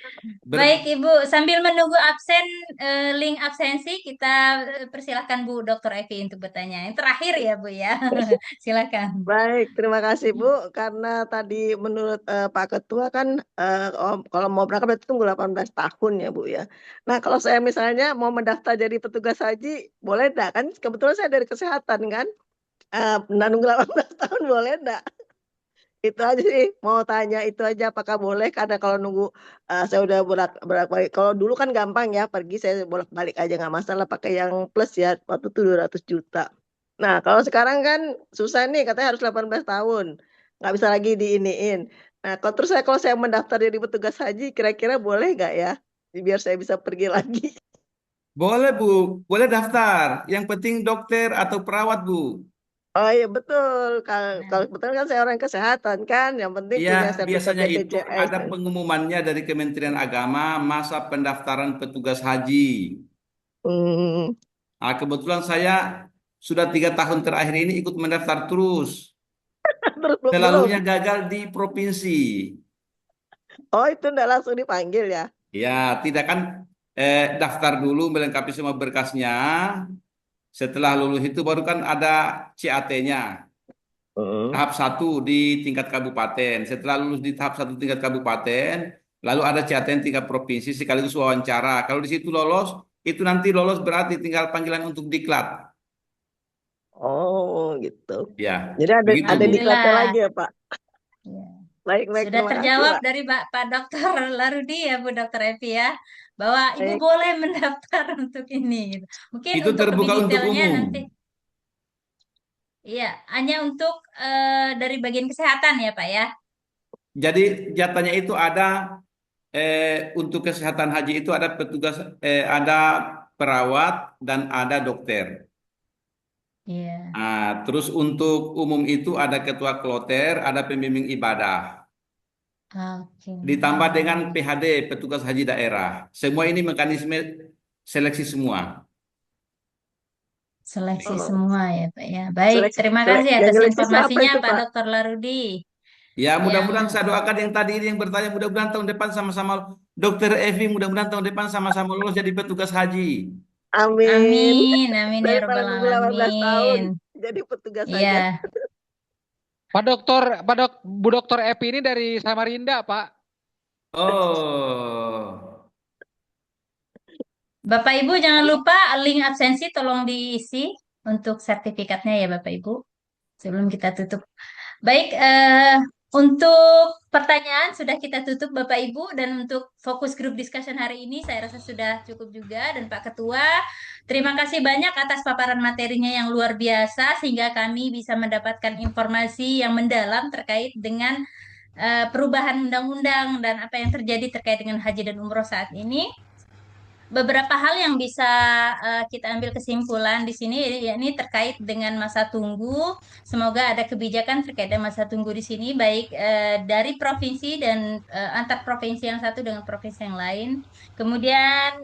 baik Ibu. Sambil menunggu link absensi, kita persilahkan Bu Dr. Evi untuk bertanya. Yang terakhir ya Bu ya, silakan. Baik, terima kasih Bu. Karena tadi menurut Pak Ketua kan kalau mau berangkat berarti tunggu 18 tahun ya Bu ya. Nah kalau saya misalnya mau mendaftar jadi petugas haji, boleh enggak? Kan kebetulan saya dari kesehatan kan. Nunggu 18 tahun boleh enggak? Itu aja sih, mau tanya itu aja apakah boleh karena kalau nunggu saya udah bolak-balik. Kalau dulu kan gampang ya pergi saya bolak-balik aja nggak masalah pakai yang plus ya waktu itu 200 juta. Nah kalau sekarang kan susah nih katanya harus 18 tahun nggak bisa lagi diiniin. Nah kalau saya mendaftar jadi petugas haji kira-kira boleh nggak ya biar saya bisa pergi lagi. Boleh Bu, boleh daftar. Yang penting dokter atau perawat Bu. Oh iya betul kalau kebetulan kan saya orang kesehatan kan yang penting Iya, punya sertifikat biasanya itu BPJS. ada pengumumannya dari Kementerian Agama masa pendaftaran petugas haji. Hmm. Nah, kebetulan saya sudah 3 tahun terakhir ini ikut mendaftar terus. Terus belum. Selalunya gagal di provinsi. Oh itu enggak langsung dipanggil ya? Ya, tidak kan daftar dulu melengkapi semua berkasnya. Setelah lulus itu baru kan ada CAT-nya. Mm. tahap 1 di tingkat kabupaten. Setelah lulus di tahap 1 tingkat kabupaten, lalu ada CATN tingkat provinsi sekaligus wawancara. Kalau di situ lolos, itu nanti lolos berarti tinggal panggilan untuk diklat. Oh, gitu. Ya, Jadi begitu ada Bu. diklatnya lagi Alhamdulillah. ya, Pak. Ya. Baik, Sudah terima kasih, terjawab Pak. dari Pak Dokter Larudi ya Bu Dokter Evi ya, bahwa Ibu Baik. boleh mendaftar untuk ini gitu. Mungkin Itu untuk lebih terbuka untuk detailnya umum. nanti. Iya, hanya untuk dari bagian kesehatan ya Pak ya. Jadi jatahnya itu ada untuk kesehatan haji itu ada petugas, ada perawat dan ada dokter. Iya. Terus untuk umum itu ada ketua kloter, ada pembimbing ibadah. Oke. Ditambah dengan PHD, petugas haji daerah. Semua ini mekanisme seleksi semua. Seleksi Oh, semua ya Pak ya. Baik, seleksi, terima kasih yang atas nyeleksi siapa informasinya itu, Pak Pak? Dokter Larudi. Ya, Yang mudah-mudahan saya doakan yang tadi ini yang bertanya, mudah-mudahan tahun depan sama-sama Dokter Evi, mudah-mudahan tahun depan sama-sama lolos jadi petugas haji. Amin. amin, amin ya Daripada Robbal nunggu 18 tahun, Alamin. jadi petugas saja. Iya. Bu Dokter Epi ini dari Samarinda, Pak. Oh, Bapak Ibu jangan lupa link absensi tolong diisi untuk sertifikatnya ya Bapak Ibu sebelum kita tutup. Baik, untuk pertanyaan sudah kita tutup Bapak Ibu, dan untuk fokus group discussion hari ini saya rasa sudah cukup juga. Dan Pak Ketua, terima kasih banyak atas paparan materinya yang luar biasa sehingga kami bisa mendapatkan informasi yang mendalam terkait dengan perubahan undang-undang dan apa yang terjadi terkait dengan haji dan umroh saat ini. Beberapa hal yang bisa kita ambil kesimpulan di sini yakni terkait dengan masa tunggu. Semoga ada kebijakan terkait dengan masa tunggu di sini baik dari provinsi dan antar provinsi yang satu dengan provinsi yang lain. Kemudian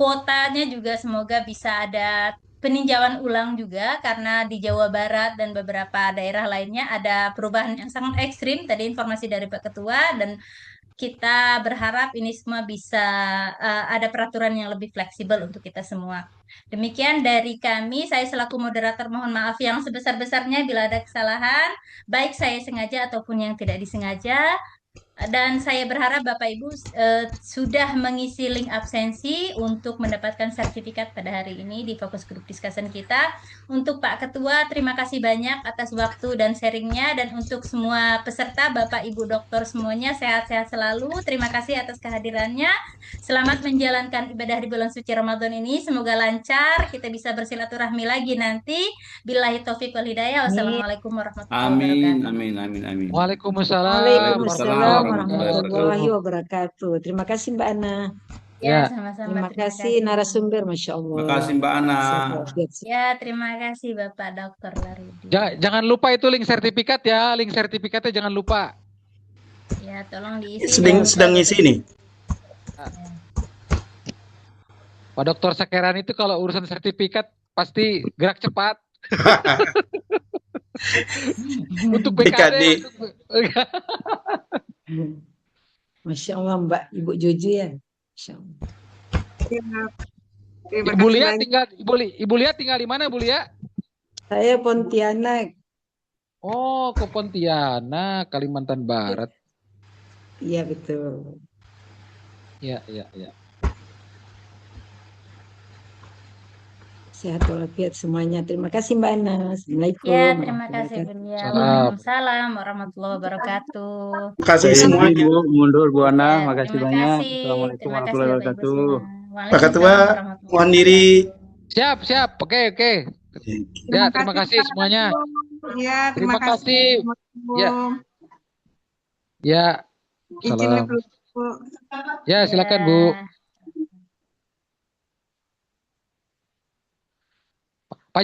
kuotanya juga semoga bisa ada peninjauan ulang juga karena di Jawa Barat dan beberapa daerah lainnya ada perubahan yang sangat ekstrim. Tadi informasi dari Pak Ketua, dan kita berharap ini semua bisa ada peraturan yang lebih fleksibel untuk kita semua. Demikian dari kami, saya selaku moderator mohon maaf yang sebesar-besarnya bila ada kesalahan, baik saya sengaja ataupun yang tidak disengaja. Dan saya berharap Bapak Ibu sudah mengisi link absensi untuk mendapatkan sertifikat pada hari ini di fokus group discussion kita. Untuk Pak Ketua, terima kasih banyak atas waktu dan sharingnya. Dan untuk semua peserta, Bapak Ibu Dokter semuanya, sehat-sehat selalu. Terima kasih atas kehadirannya. Selamat menjalankan ibadah di bulan suci Ramadan ini. Semoga lancar, kita bisa bersilaturahmi lagi nanti. Billahi taufiq wal hidayah. Wassalamualaikum warahmatullahi amin, wabarakatuh. amin, amin, amin. Waalaikumsalam Waalaikumsalam warahmatullahi warahmatullahi Warahmatullahi wabarakatuh. wabarakatuh. Terima kasih Mbak Ana. Ya, Ya, sama-sama. Terima Terima kasih kasih. narasumber, Masya Allah. Makasih Mbak Ana. Sehat walafiat. Ya, terima kasih Bapak Dokter Larudi. jangan lupa itu link sertifikat ya, link sertifikatnya jangan lupa. Ya, tolong diisi. Sedang ngisi nih. Pak Dokter Sakeran itu kalau urusan sertifikat pasti gerak cepat. Untuk BKD. Masya Allah Mbak Ibu Jojo ya. Masya Allah. Ibu Lia tinggal di mana Bu Lia? Saya Pontianak. Oh, ke Pontianak, Kalimantan Barat. Iya betul. Iya. Sehat walafiat semuanya. Terima kasih Mbak Ana. Assalamualaikum. Ya, terima kasih warahmatullahi beliau. Salam. Waalaikumsalam warahmatullahi wabarakatuh. Terima kasih semua Ibu, mundur Bu Ana, Ya, makasih terima banyak. kasih. Assalamualaikum Terima kasih warahmatullahi Bapak Ibu wabarakatuh. semua. Pak Ketua, Waalaikumsalam warahmatullahi mohon diri. Siap. Oke. Ya, terima kasih semuanya. Ya, Terima kasih. Ya. Ya. Izin Salam. dulu, Bu. Ya, silakan Bu. Pak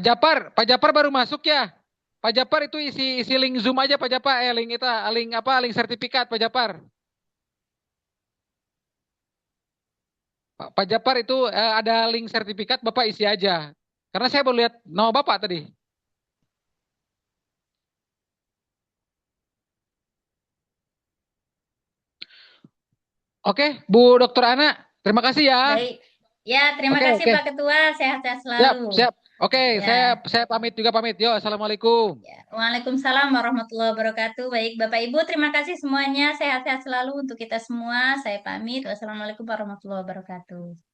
Japar baru masuk ya. Pak Japar itu isi link Zoom aja Pak Japar, link sertifikat Pak Japar. Pak Japar itu ada link sertifikat, Bapak isi aja. Karena saya baru lihat nama Bapak tadi. Oke, Bu Dokter Ana, terima kasih ya. Baik. Ya, terima Oke, kasih oke. Pak Ketua. Sehat-sehat selalu. Siap. Oke, Ya. saya pamit juga pamit. Yo, assalamualaikum. Ya. Waalaikumsalam warahmatullahi wabarakatuh. Baik, Bapak Ibu, terima kasih semuanya. Sehat-sehat selalu untuk kita semua. Saya pamit. Wassalamualaikum warahmatullahi wabarakatuh.